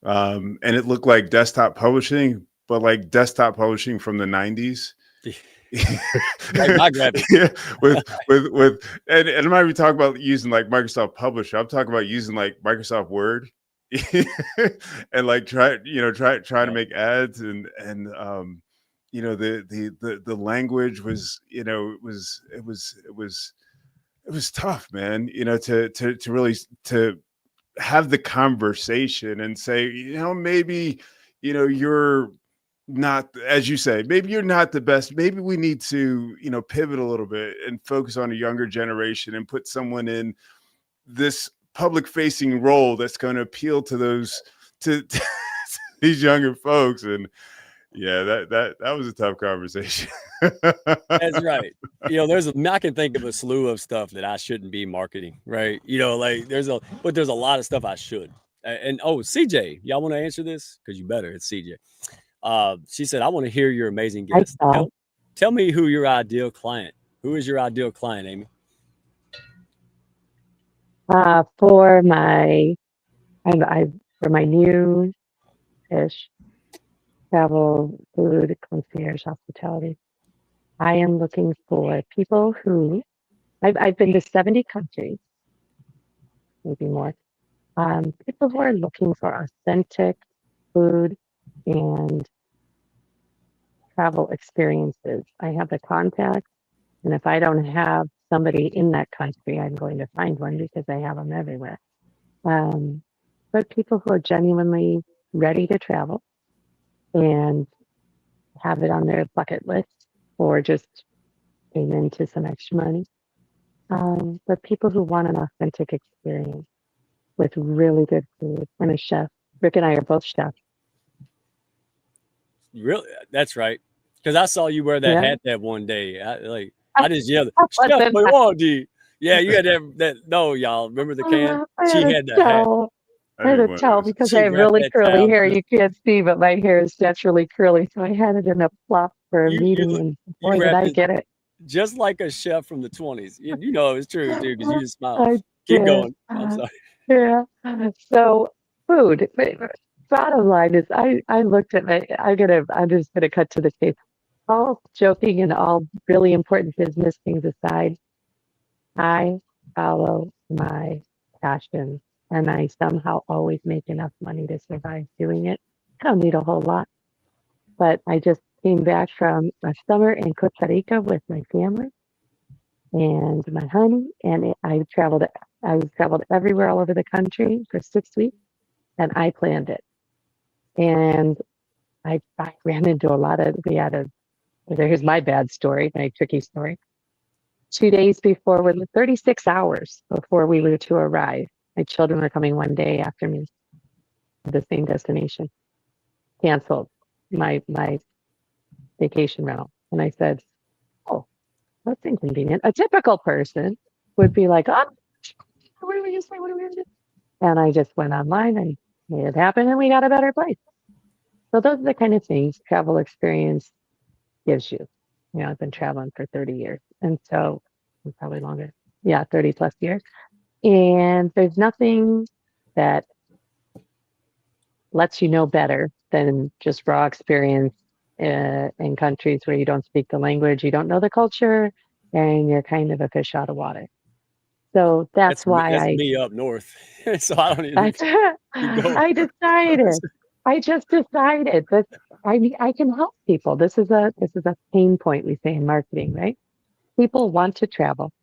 and it looked like desktop publishing, but like desktop publishing from the 90s. Like my graphics. Yeah, and I'm not even talking about using like Microsoft Publisher. I'm talking about using like Microsoft Word and like trying to make ads, and the language was, it was tough, man, to really to have the conversation and say, maybe, you're not, as you say, maybe you're not the best. Maybe we need to, pivot a little bit and focus on a younger generation and put someone in this public facing role that's going to appeal to to these younger folks. And yeah, that was a tough conversation. That's right. You know, I can think of a slew of stuff that I shouldn't be marketing, right? You know, like there's a lot of stuff I should. And CJ, y'all want to answer this? Because you better. It's CJ. She said, I want to hear your amazing guest. Tell me who your ideal client. Who is your ideal client, Amy? For my new-ish travel, food, concierge, hospitality, I am looking for people who I've been to 70 countries, maybe more. People who are looking for authentic food and travel experiences. I have the contact, and if I don't have somebody in that country, I'm going to find one because I have them everywhere. But people who are genuinely ready to travel and have it on their bucket list, or just paying into some extra money. But people who want an authentic experience with really good food and a chef. Rick and I are both chefs. Really? That's right. Because I saw you wear that Yeah. hat that one day. I just yelled, Chef wasn't- Boyardee. Yeah, you had that. No, y'all remember the can? She had the hat. I had to tell because She I have wrapped really that curly towel hair. to the- You can't see, but my hair is naturally curly. So I had it in a flop for a You- meeting, you- and boy, did wrapped I it- get it. Just like a chef from the 20s. You know it's true, dude, because you just smile. I Keep did. going. I'm sorry. Yeah. So food. Bottom line is, I looked at I'm just gonna cut to the chase. All joking and all really important business things aside, I follow my passion, and I somehow always make enough money to survive doing it. I don't need a whole lot, but I just came back from a summer in Costa Rica with my family and my honey, and I traveled everywhere all over the country for 6 weeks, and I planned it. And I ran into a lot of, here's my bad story, my tricky story. 2 days before, 36 hours before we were to arrive, my children were coming one day after me to the same destination. Canceled my vacation rental. And I said, oh, that's inconvenient. A typical person would be like, oh, what are we going to say? What are we going to do? And I just went online and made it happen, and we got a better place. So those are the kind of things travel experience gives you. You know, I've been traveling for 30 years. And so probably longer. Yeah, 30 plus years. And there's nothing that lets you know better than just raw experience in countries where you don't speak the language, you don't know the culture, and you're kind of a fish out of water. So that's why me up north. So I don't even I just decided that I can help people. This is a pain point we say in marketing, right? People want to travel.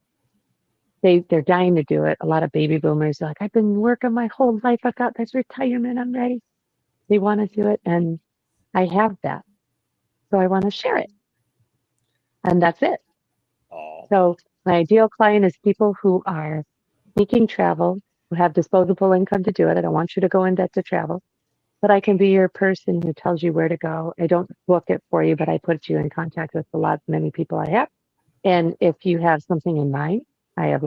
they're dying to do it. A lot of baby boomers are like, I've been working my whole life. I've got this retirement. I'm ready. They want to do it. And I have that. So I want to share it. And that's it. Oh, So my ideal client is people who are seeking travel, who have disposable income to do it. I don't want you to go in debt to travel, but I can be your person who tells you where to go. I don't book it for you, but I put you in contact with many people I have. And if you have something in mind, I have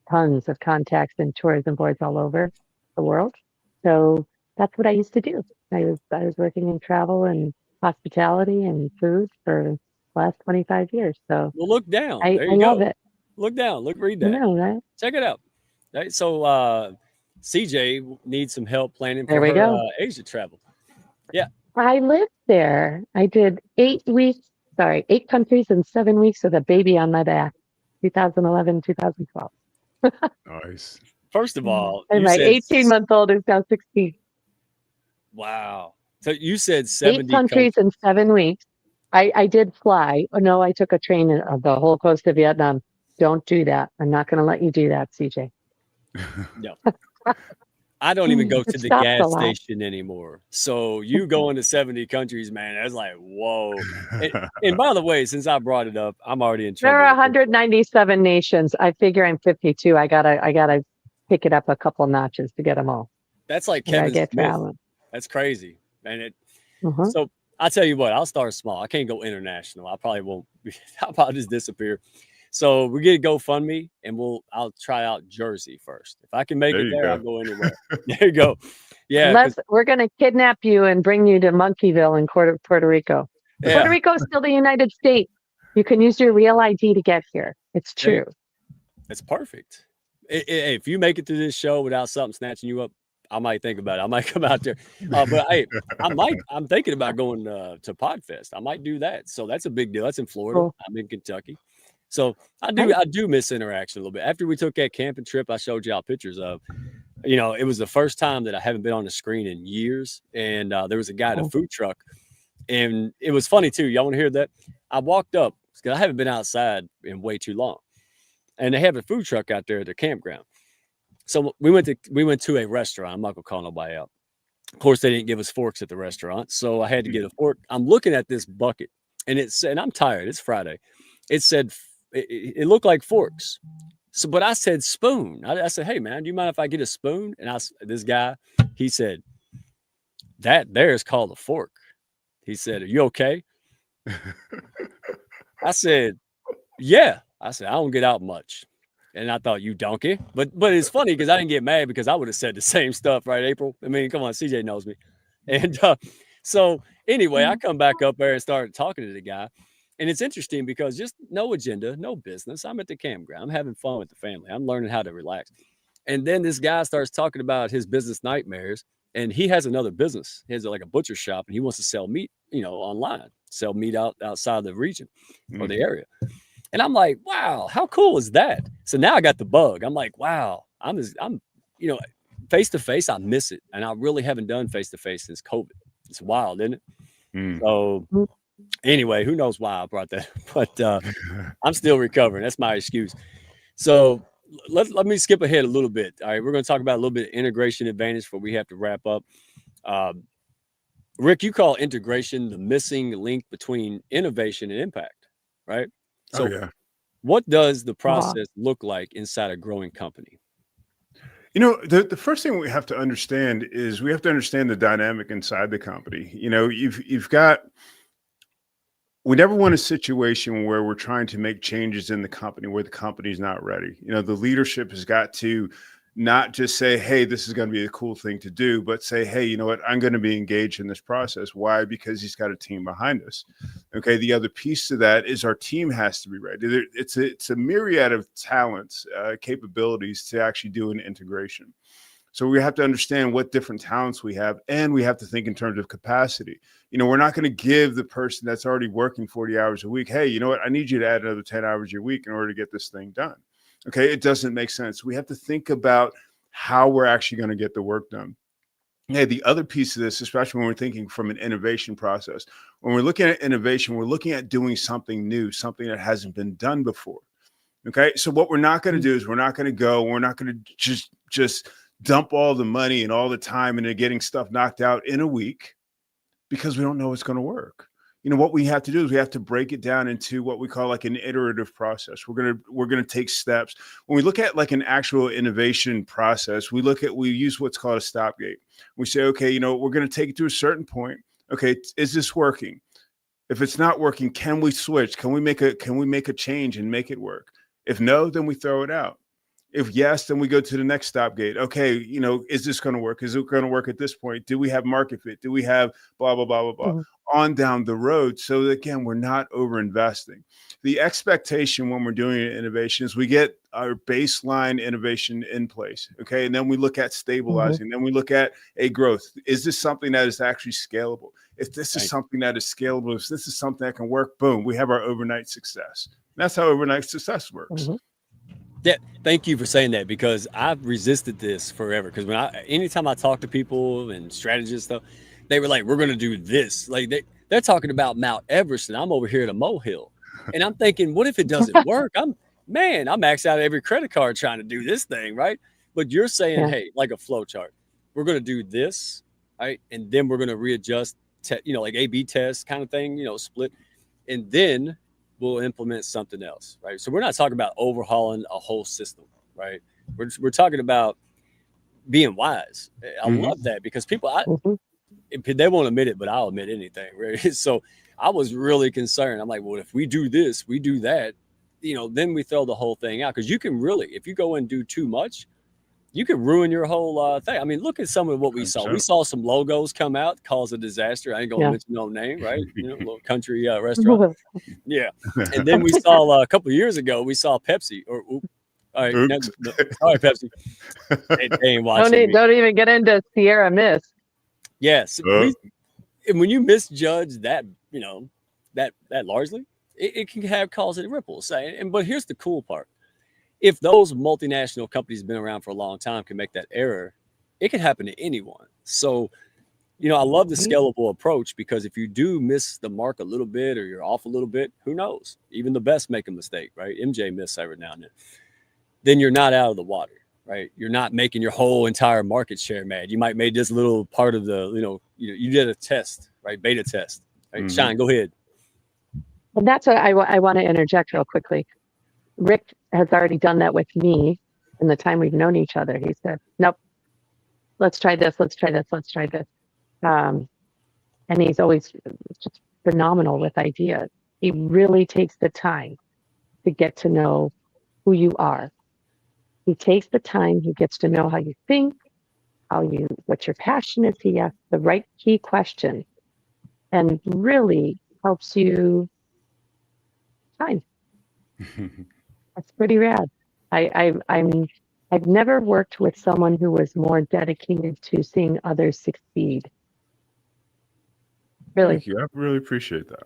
tons of contacts and tourism boards all over the world. So that's what I used to do. I was working in travel and hospitality and food for the last 25 years. So well, look down. I There you love go. it. Look down. Read I that. know, right? Check it out. Right? So CJ needs some help planning There for we her go. Asia travel. Yeah. I lived there. I did 8 countries in 7 weeks with a baby on my back, 2011, 2012. Nice. First of all, And you my said 18-month-old is now 16. wow. So you said 8 70 countries in 7 weeks. I did fly. Oh, no, I took a train of the whole coast of Vietnam. Don't do that. I'm not going to let you do that, CJ. No. I don't even go It to the stops a gas lot. station anymore. So you going to 70 countries, man, that's like, whoa. And by the way, since I brought it up, I'm already in There trouble. are 197 nations. I figure I'm 52. I gotta pick it up a couple notches to get them all. That's like I gotta Kevin get Smith. traveling. That's crazy. And Uh-huh. so I'll tell you what, I'll start small. I can't go international. I probably won't. I'll probably just disappear. So we get a GoFundMe and I'll try out Jersey first. If I can make There it you there, go. I'll go anywhere. There you go. Yeah. 'cause- We're gonna kidnap you and bring you to Monkeyville in Puerto Rico. Puerto yeah. Rico is still the United States. You can use your real ID to get here. It's true. That's perfect. If you make it through this show without something snatching you up, I might think about it. I might come out there. But hey, I'm thinking about going to Podfest. I might do that. So that's a big deal. That's in Florida. Cool. I'm in Kentucky. So Nice. I do miss interaction a little bit. After we took that camping trip, I showed y'all pictures of. It was the first time that I haven't been on the screen in years. And there was a guy at a Oh. food truck. And it was funny too. Y'all want to hear that? I walked up because I haven't been outside in way too long. And they have a food truck out there at their campground. So we went to a restaurant. I'm not gonna call nobody out. Of course, they didn't give us forks at the restaurant, so I had to get a fork. I'm looking at this bucket, and and I'm tired. It's Friday. It said it looked like forks. So, but I said spoon. I said, hey man, do you mind if I get a spoon? And this guy, he said, that there is called a fork. He said, are you okay? I said, yeah. I said, I don't get out much. And I thought, you donkey. But it's funny because I didn't get mad because I would have said the same stuff, right, April? I mean, come on, CJ knows me. And so anyway, I come back up there and started talking to the guy. And it's interesting because just no agenda, no business. I'm at the campground. I'm having fun with the family. I'm learning how to relax. And then this guy starts talking about his business nightmares. And he has another business. He has like a butcher shop and he wants to sell meat, online, sell meat outside the region or the area. And I'm like, wow, how cool is that? So now I got the bug. I'm like, wow, I'm face to face. I miss it. And I really haven't done face to face since COVID. It's wild, isn't it? So anyway, who knows why I brought that, but I'm still recovering. That's my excuse. So let me skip ahead a little bit. All right. We're going to talk about a little bit of integration advantage before we have to wrap up. Rick, you call integration the missing link between innovation and impact, right? So what does the process look like inside a growing company? The first thing we have to understand is we have to understand the dynamic inside the company. We never want a situation where we're trying to make changes in the company where the company's not ready. The leadership has got to not just say, hey, this is going to be a cool thing to do, but say, hey, you know what, I'm going to be engaged in this process. Why? Because he's got a team behind us. Okay. The other piece to that is our team has to be ready. It's a myriad of talents, capabilities to actually do an integration. So we have to understand what different talents we have, and we have to think in terms of capacity. We're not going to give the person that's already working 40 hours a week, hey, you know what, I need you to add another 10 hours a week in order to get this thing done. Okay, it doesn't make sense. We have to think about how we're actually going to get the work done. Hey, the other piece of this, especially when we're thinking from an innovation process, when we're looking at innovation, we're looking at doing something new, something that hasn't been done before. Okay. So what we're not going to do is we're not going to just dump all the money and all the time into getting stuff knocked out in a week because we don't know what's going to work. What we have to do is we have to break it down into what we call like an iterative process. We're going to take steps. When we look at like an actual innovation process, we use what's called a stop gate. We say, okay, we're going to take it to a certain point. Okay. Is this working? If it's not working, can we switch? Can we make a change and make it work? If no, then we throw it out. If yes, then we go to the next stop gate. Okay, is this going to work? Is it going to work at this point? Do we have market fit? Do we have blah, blah, blah, blah, blah, on down the road? So again, we're not over investing. The expectation when we're doing innovation is we get our baseline innovation in place. Okay. And then we look at stabilizing. Then we look at a growth. Is this something that is actually scalable? If this is something that is scalable, if this is something that can work, boom, we have our overnight success. That's how overnight success works. Yeah, thank you for saying that, because I've resisted this forever. Because anytime I talk to people and strategists stuff, they were like, "We're going to do this." Like they're talking about Mount Everest, and I'm over here at a molehill, and I'm thinking, what if it doesn't work? I'm maxed out every credit card trying to do this thing, right? But you're saying, hey, like a flow chart, we're going to do this, right, and then we're going to readjust, like A/B test kind of thing, split, and then we'll implement something else, right? So we're not talking about overhauling a whole system, right? We're talking about being wise. I love that, because people, they won't admit it, but I'll admit anything, right? So I was really concerned. I'm like, well, if we do this, we do that, then we throw the whole thing out. Because you can really, if you go and do too much, you can ruin your whole thing. I mean, look at some of what we saw. We saw some logos come out, cause a disaster. I ain't gonna mention no name, right? Little country restaurant. Yeah. And then we saw a couple of years ago, we saw Pepsi. All right, Pepsi. They ain't watching. Don't even get into Sierra Mist. Yes. When you misjudge that, that largely, it can cause it ripples. But here's the cool part. If those multinational companies have been around for a long time can make that error, it can happen to anyone. So, I love the scalable approach, because if you do miss the mark a little bit, or you're off a little bit, who knows? Even the best make a mistake, right? MJ missed every now and then you're not out of the water, right? You're not making your whole entire market share mad. You might make this little part of the, you did a test, right? Beta test, right? Shine, go ahead. And that's what I want to interject real quickly. Rick has already done that with me in the time we've known each other. He said, nope, let's try this. And he's always just phenomenal with ideas. He really takes the time to get to know who you are. He takes the time, he gets to know how you think, what your passion is. He asks the right key question and really helps you shine. That's pretty rad. I've never worked with someone who was more dedicated to seeing others succeed. Really. Thank you. I really appreciate that.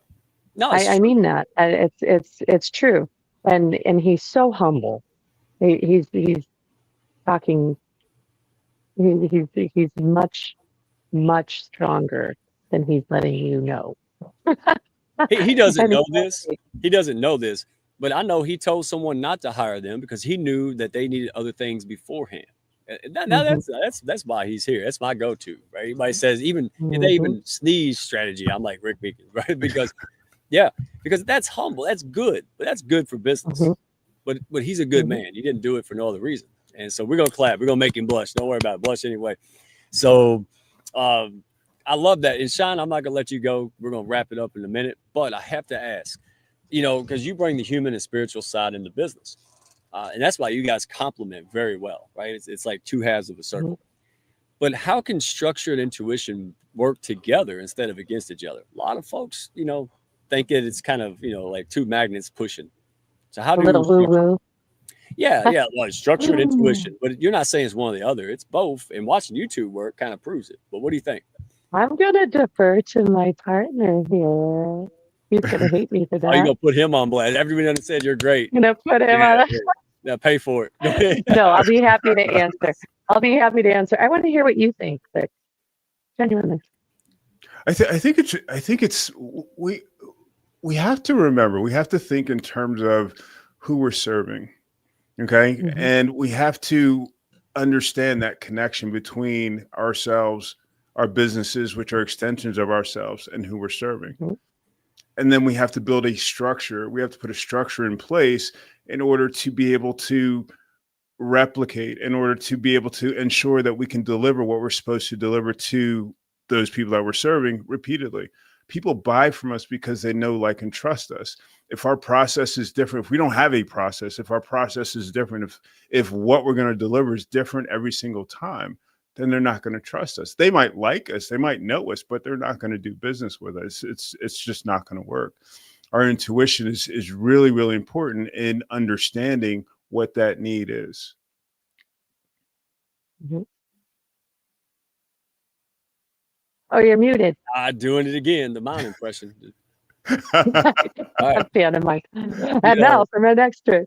No, I mean that. It's true. And he's so humble. He's talking. He's much stronger than he's letting you know. he doesn't know this. He doesn't know this. But I know he told someone not to hire them because he knew that they needed other things beforehand. Now that's why he's here. That's my go-to, right? Everybody says if they even sneeze strategy, I'm like Rick Meekins, right? Because that's humble, that's good, but that's good for business. But he's a good man. He didn't do it for no other reason. And so we're gonna clap. We're gonna make him blush. Don't worry about it. Blush anyway. So I love that. And Sean, I'm not gonna let you go. We're gonna wrap it up in a minute, but I have to ask. Because you bring the human and spiritual side into business. And that's why you guys complement very well, right? It's like two halves of a circle. But how can structure and intuition work together instead of against each other? A lot of folks, think that it's kind of, like two magnets pushing. So how do you... woo-woo. Yeah. Well, structure and intuition. But you're not saying it's one or the other. It's both. And watching YouTube work kind of proves it. But what do you think? I'm going to defer to my partner here. He's going to hate me for that. Oh, you're going to put him on blast. Everyone said you're great. I'm going to put him on. Now pay for it. No, I'll be happy to answer. I want to hear what you think, but genuinely. I think it's we have to remember, we have to think in terms of who we're serving. Okay. Mhm. And we have to understand that connection between ourselves, our businesses, which are extensions of ourselves, and who we're serving. Mhm. And then we have to build a structure. We have to put a structure in place in order to be able to replicate, in order to be able to ensure that we can deliver what we're supposed to deliver to those people that we're serving repeatedly. People buy from us because they know, like, and trust us. If our process is different, if we don't have a process, if our process is different, if what we're going to deliver is different every single time, then they're not going to trust us. They might like us, they might know us, but they're not going to do business with us. It's just not going to work. Our intuition is really, really important in understanding what that need is. Mhm. Oh, you're muted. Doing it again, the mind impression. All I'm right. fan of Mike. You And know, now for my next trick.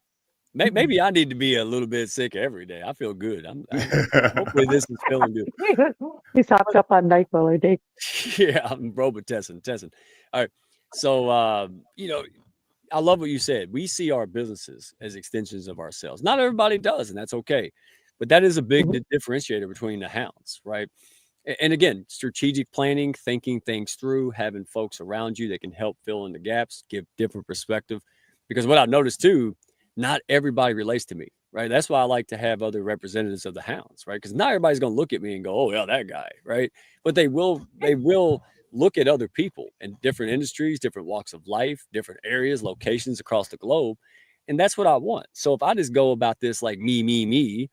maybe I need to be a little bit sick every day. I feel good. Hopefully this is feeling good. He's hopped up on NyQuil or day. Yeah, I'm testing. All right. So, I love what you said. We see our businesses as extensions of ourselves. Not everybody does, and that's okay. But that is a big Mhm. differentiator between the hounds, right? And again, strategic planning, thinking things through, having folks around you that can help fill in the gaps, give different perspective. Because what I've noticed too, not everybody relates to me, right? That's why I like to have other representatives of the hounds, right? Because not everybody's going to look at me and go, "Oh, yeah, that guy," right? But they will look at other people in different industries, different walks of life, different areas, locations across the globe. And that's what I want. So if I just go about this like me,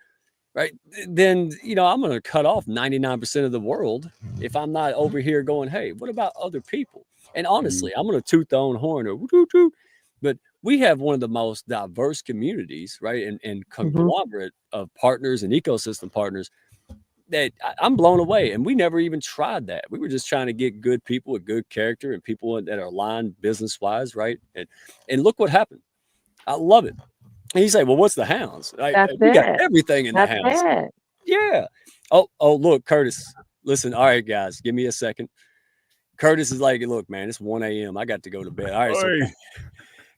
right, then, I'm going to cut off 99% of the world if I'm not over here going, hey, what about other people? And honestly, I'm going to toot the own horn or toot, toot, but we have one of the most diverse communities, right? And Mhm. conglomerate of partners and ecosystem partners that I'm blown away. And we never even tried that. We were just trying to get good people with good character and people that are aligned business wise, right? And look what happened. I love it. And you say, well, what's the hounds? That's We got it. everything in the That's hounds. it. Yeah. Oh, look, Curtis. Listen, all right, guys, give me a second. Curtis is like, look, man, it's 1 a.m. I got to go to bed. All right, so Oy.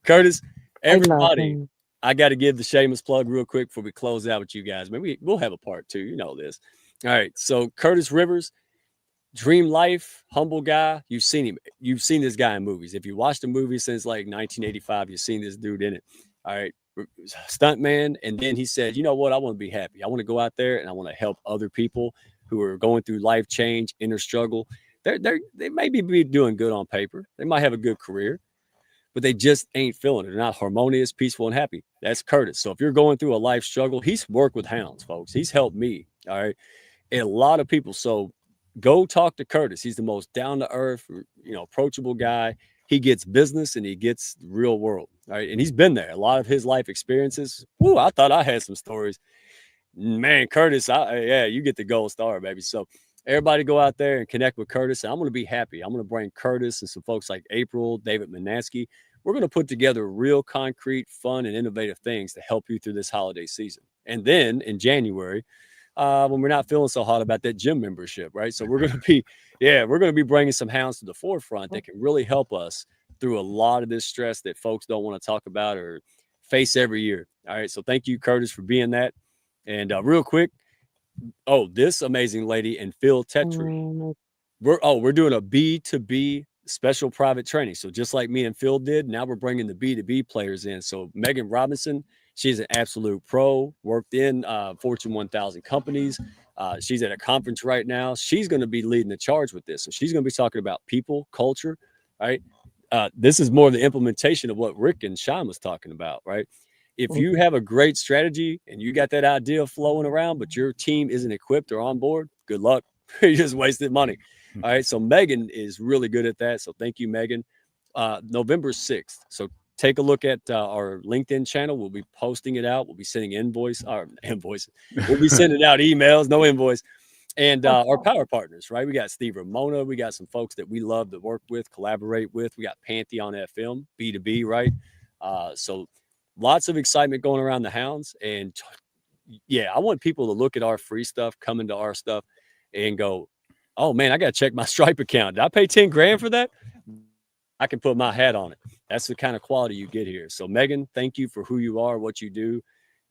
Curtis, I love everybody, him. I got to give the shameless plug real quick before we close out with you guys. Maybe we'll have a part 2. You know this. All right, so Curtis Rivers, dream life, humble guy. You've seen him. You've seen this guy in movies. If you watched a movie since like 1985, you've seen this dude in it. All right, stunt man. And then he said, you know what? I want to be happy. I want to go out there and I want to help other people who are going through life change, inner struggle. They may be doing good on paper. They might have a good career, but they just ain't feeling it. They're not harmonious, peaceful, and happy. That's Curtis. So if you're going through a life struggle, he's worked with hounds, folks. He's helped me. All right. And a lot of people. So go talk to Curtis. He's the most down to earth, approachable guy. He gets business and he gets the real world. All right. And he's been there. A lot of his life experiences. Whoo, I thought I had some stories. Man, Curtis, yeah, you get the gold star, baby. So everybody go out there and connect with Curtis. And I'm going to be happy. I'm going to bring Curtis and some folks like April, David Manansky. We're going to put together real concrete, fun, and innovative things to help you through this holiday season. And then in January, when we're not feeling so hot about that gym membership, right? So we're going to be bringing some hounds to the forefront that can really help us through a lot of this stress that folks don't want to talk about or face every year. All right. So thank you, Curtis, for being that. And real quick, this amazing lady and Phil Tetry, Mm, we're doing a B2B special private training. So just like me and Phil did, now we're bringing the B2B players in. So Megan Robinson, she's an absolute pro, worked in Fortune 1000 companies. She's at a conference right now. She's going to be leading the charge with this. So she's going to be talking about people, culture, right? This is more the implementation of what Rick and Sean was talking about, right? If you have a great strategy and you got that idea flowing around, but your team isn't equipped or on board, good luck. You just wasted money. All right. So Megan is really good at that. So thank you, Megan. November 6th. So take a look at our LinkedIn channel. We'll be posting it out. We'll be sending invoices. We'll be sending out emails, no invoice. And our power partners, right? We got Steve Ramona. We got some folks that we love to work with, collaborate with. We got Pantheon FM, B2B, right? So lots of excitement going around the hounds. And yeah, I want people to look at our free stuff, come into our stuff and go, oh man, I got to check my Stripe account. Did I pay 10 grand for that? I can put my hat on it. That's the kind of quality you get here. So Megan, thank you for who you are, what you do,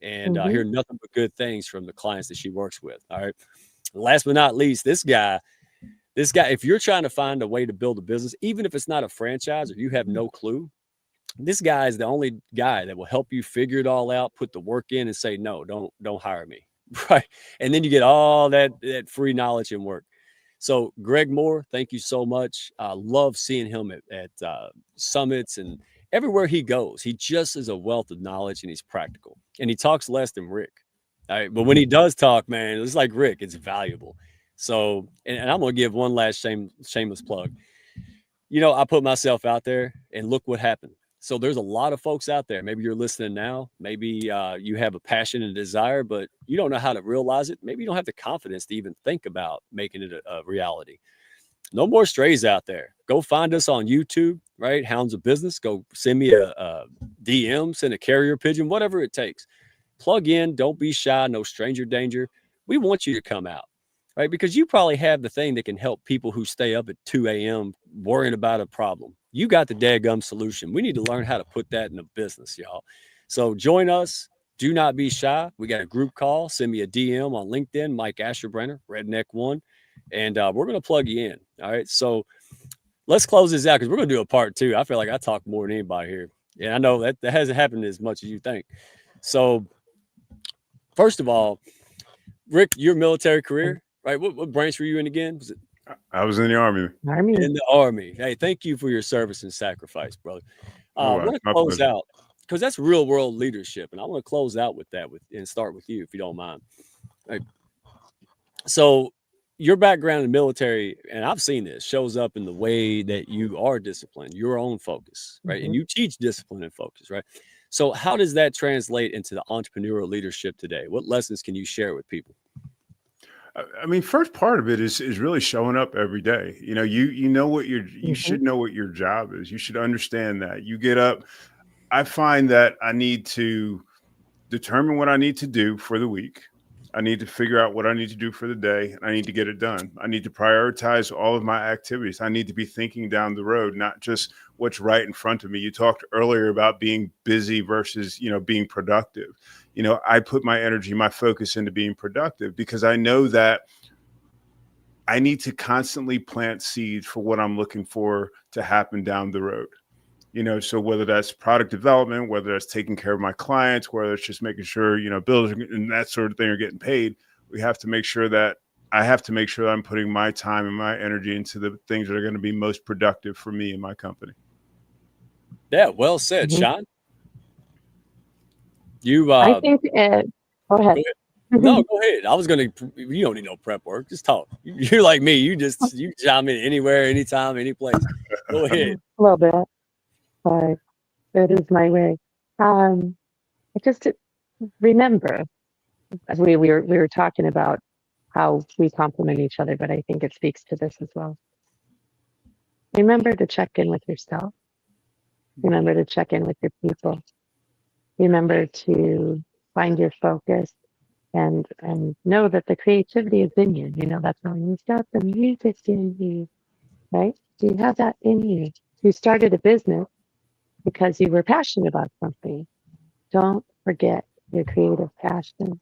and I hear nothing but good things from the clients that she works with. All right. Last but not least, this guy, if you're trying to find a way to build a business, even if it's not a franchise or you have no clue, this guy is the only guy that will help you figure it all out, put the work in, and say, no, don't hire me. Right. And then you get all that free knowledge and work. So Greg Moore, thank you so much. I love seeing him at summits and everywhere he goes. He just is a wealth of knowledge, and he's practical, and he talks less than Rick. All right. But when he does talk, man, it's like Rick, it's valuable. So, and I'm going to give one last shameless plug. You know, I put myself out there, and look what happened. So there's a lot of folks out there. Maybe you're listening now. Maybe you have a passion and desire, but you don't know how to realize it. Maybe you don't have the confidence to even think about making it a reality. No more strays out there. Go find us on YouTube, right? Hounds of Business. Go send me a DM, send a carrier pigeon, whatever it takes. Plug in. Don't be shy. No stranger danger. We want you to come out, right? Because you probably have the thing that can help people who stay up at 2 a.m. worrying about a problem. You got the daggum solution. We need to learn how to put that in a business, y'all. So join us. Do not be shy. We got a group call. Send me a DM on LinkedIn, Mike Asherbrenner, Redneck1, and we're going to plug you in. All right. So let's close this out because we're going to do a part 2. I feel like I talk more than anybody here. And I know that hasn't happened as much as you think. So first of all, Rick, your military career, right? What branch were you in again? Was it? I was in the Army. In the Army. Hey, thank you for your service and sacrifice, brother. I want to close out because that's real world leadership, and I want to close out with that and start with you, if you don't mind. Right. So your background in the military, and I've seen this, shows up in the way that you are disciplined, your own focus, right? And you teach discipline and focus, right? So how does that translate into the entrepreneurial leadership today? What lessons can you share with people? I mean, first part of it is really showing up every day. You know, you know what you should know what your job is. You should understand that. You get up. I find that I need to determine what I need to do for the week. I need to figure out what I need to do for the day. And I need to get it done. I need to prioritize all of my activities. I need to be thinking down the road, not just what's right in front of me. You talked earlier about being busy versus, being productive. I put my energy, my focus into being productive because I know that I need to constantly plant seeds for what I'm looking for to happen down the road. So whether that's product development, whether that's taking care of my clients, whether it's just making sure, bills and that sort of thing are getting paid, I have to make sure that I'm putting my time and my energy into the things that are going to be most productive for me and my company. Yeah, well said, Sean. I think, go ahead. Go ahead. No, go ahead. I was going to, you don't need no prep work. Just talk. You're like me. You chime in anywhere, anytime, any place. Go ahead. A little bit, but it is my way. I just remember, we were talking about how we complement each other, but I think it speaks to this as well. Remember to check in with yourself. Remember to check in with your people. Remember to find your focus and know that the creativity is in you. That's why you've got the music in you, right? Do you have that in you? You started a business because you were passionate about something. Don't forget your creative passion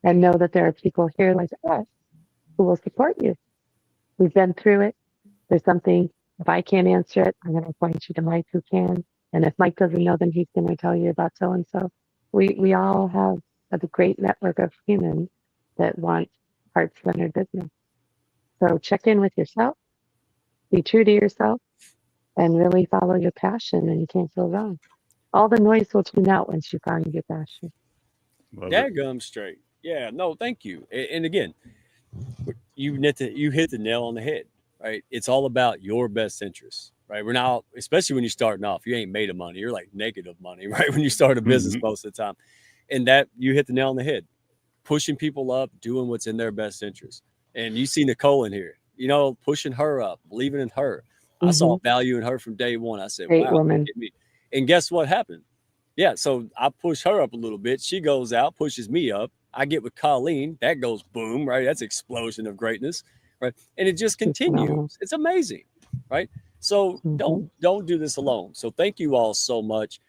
and know that there are people here like us who will support you. We've been through it. There's something, if I can't answer it, I'm going to point you to Mike who can. And if Mike doesn't know, then he's going to tell you about so-and-so. We all have a great network of humans that want heart-centered business. So check in with yourself, be true to yourself, and really follow your passion, and you can't go wrong. All the noise will tune out once you find your passion. Daggum straight. Yeah, no, thank you. And again, you hit the nail on the head, right? It's all about your best interests. Right. We're now, especially when you're starting off, you ain't made of money. You're like negative money, right? When you start a business most of the time. And that you hit the nail on the head, pushing people up, doing what's in their best interest. And you see Nicole in here, pushing her up, believing in her. I saw value in her from day one. I said, great wow, woman. And guess what happened? Yeah. So I push her up a little bit. She goes out, pushes me up. I get with Colleen. That goes boom, right? That's explosion of greatness, right? And it just continues. It's amazing, right? So don't do this alone. So thank you all so much.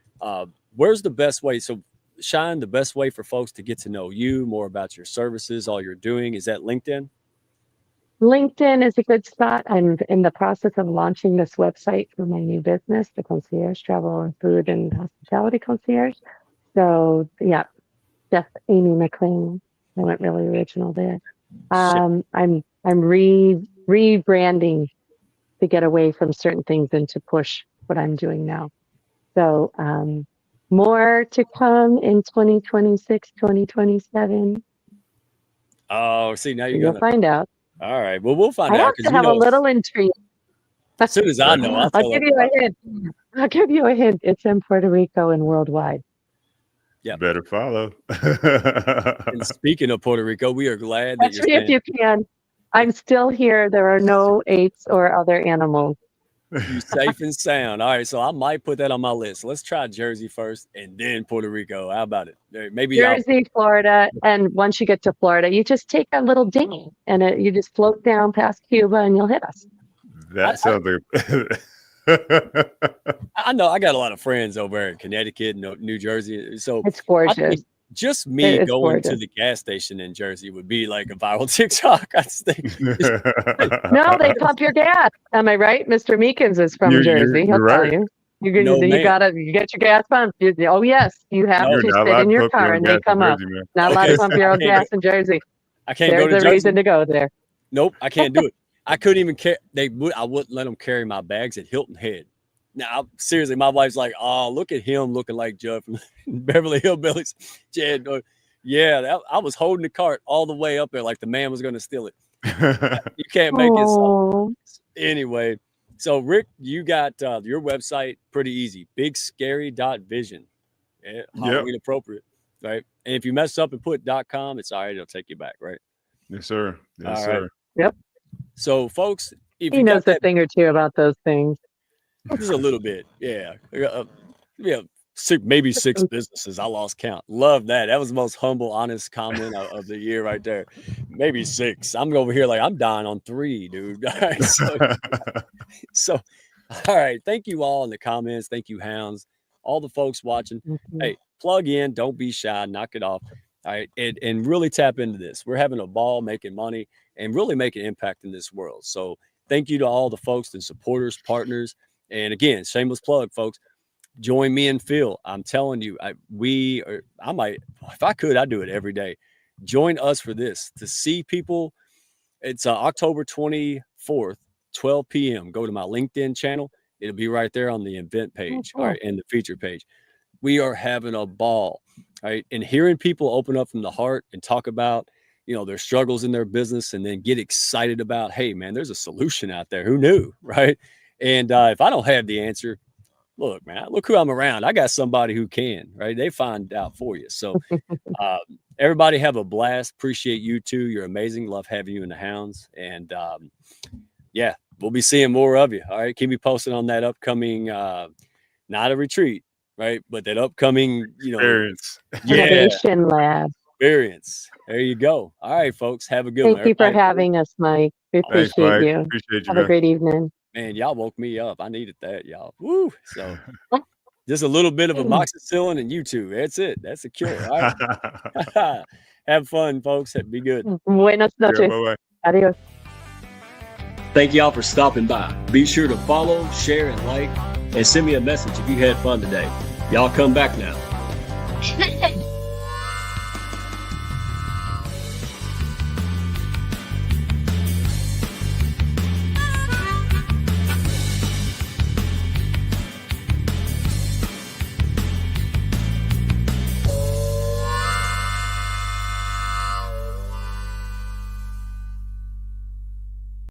Where's the best way? So Shine, the best way for folks to get to know you, more about your services, all you're doing, is that LinkedIn? LinkedIn is a good spot. I'm in the process of launching this website for my new business, the concierge, travel and food and hospitality concierge. So yeah, Chef Amy McClain. I went really original there. I'm rebranding to get away from certain things and to push what I'm doing now. So more to come in 2026, 2027. Oh, see, now You'll find out. All right. Well, we'll find I out. have to have a little intrigue. As soon as I know, I'll give you a hint. I'll give you a hint. It's in Puerto Rico and worldwide. Yeah, better follow. And speaking of Puerto Rico, we are glad that you're if you can. I'm still here. There are no apes or other animals. You're safe and sound. All right, so I might put that on my list. Let's try Jersey first, and then Puerto Rico. How about it? Maybe Jersey, Florida, and once you get to Florida, you just take a little dinghy, and you just float down past Cuba, and you'll hit us. That sounds like. I know I got a lot of friends over in Connecticut and New Jersey, so it's gorgeous. Just me going to the gas station in Jersey would be like a viral TikTok. I think. No, they pump your gas. Am I right? Mr. Meekins is from Jersey. He'll tell you. You get your gas pumped. Oh yes, you have to sit in your car and they come up. Not allowed to pump your own gas in Jersey. I can't go to There's a reason to go there. Nope, I can't do it. I couldn't even carry. I wouldn't let them carry my bags at Hilton Head. Now, seriously, my wife's like, "Oh, look at him looking like Judd from Beverly Hillbillies." Jed, I was holding the cart all the way up there like the man was going to steal it. You can't make it. So. Anyway, so Rick, you got your website pretty easy. bigscary.vision. Halloween appropriate, right? And if you mess up and put .com, it's all right. It'll take you back, right? Yes, sir. Yes, all sir. Right. Yep. So, folks, if he knows a thing or two about those things. Just a little bit, yeah. Maybe 6 businesses. I lost count. Love that. That was the most humble, honest comment of the year right there. Maybe 6. I'm over here like I'm dying on 3, dude. All right, so all right. Thank you all in the comments. Thank you, hounds. All the folks watching. Hey, plug in. Don't be shy. Knock it off. All right, and really tap into this. We're having a ball making money and really making impact in this world. So thank you to all the folks and supporters, partners. And again, shameless plug, folks. Join me and Phil. I'm telling you, I might, if I could, I'd do it every day. Join us for this to see people. It's October 24th, 12 p.m. Go to my LinkedIn channel. It'll be right there on the event page, all right, and the feature page. We are having a ball, right? And hearing people open up from the heart and talk about, their struggles in their business, and then get excited about, hey, man, there's a solution out there. Who knew, right? And if I don't have the answer, look, man, look who I'm around. I got somebody who can, right? They find out for you. So everybody have a blast. Appreciate you too. You're amazing. Love having you in the hounds. And we'll be seeing more of you. All right. Keep me posted on that upcoming, not a retreat, right? But that upcoming, experience. Innovation lab. Experience. There you go. All right, folks. Have a good one. Thank you for having us, Mike. We appreciate you. Appreciate you. Have a great evening. Man, y'all woke me up. I needed that, y'all. Woo. So just a little bit of amoxicillin and you two. That's it. That's a cure. All right. Have fun, folks. Be good. Buenas noches. Bye-bye. Adios. Thank y'all for stopping by. Be sure to follow, share, and like, and send me a message if you had fun today. Y'all come back now.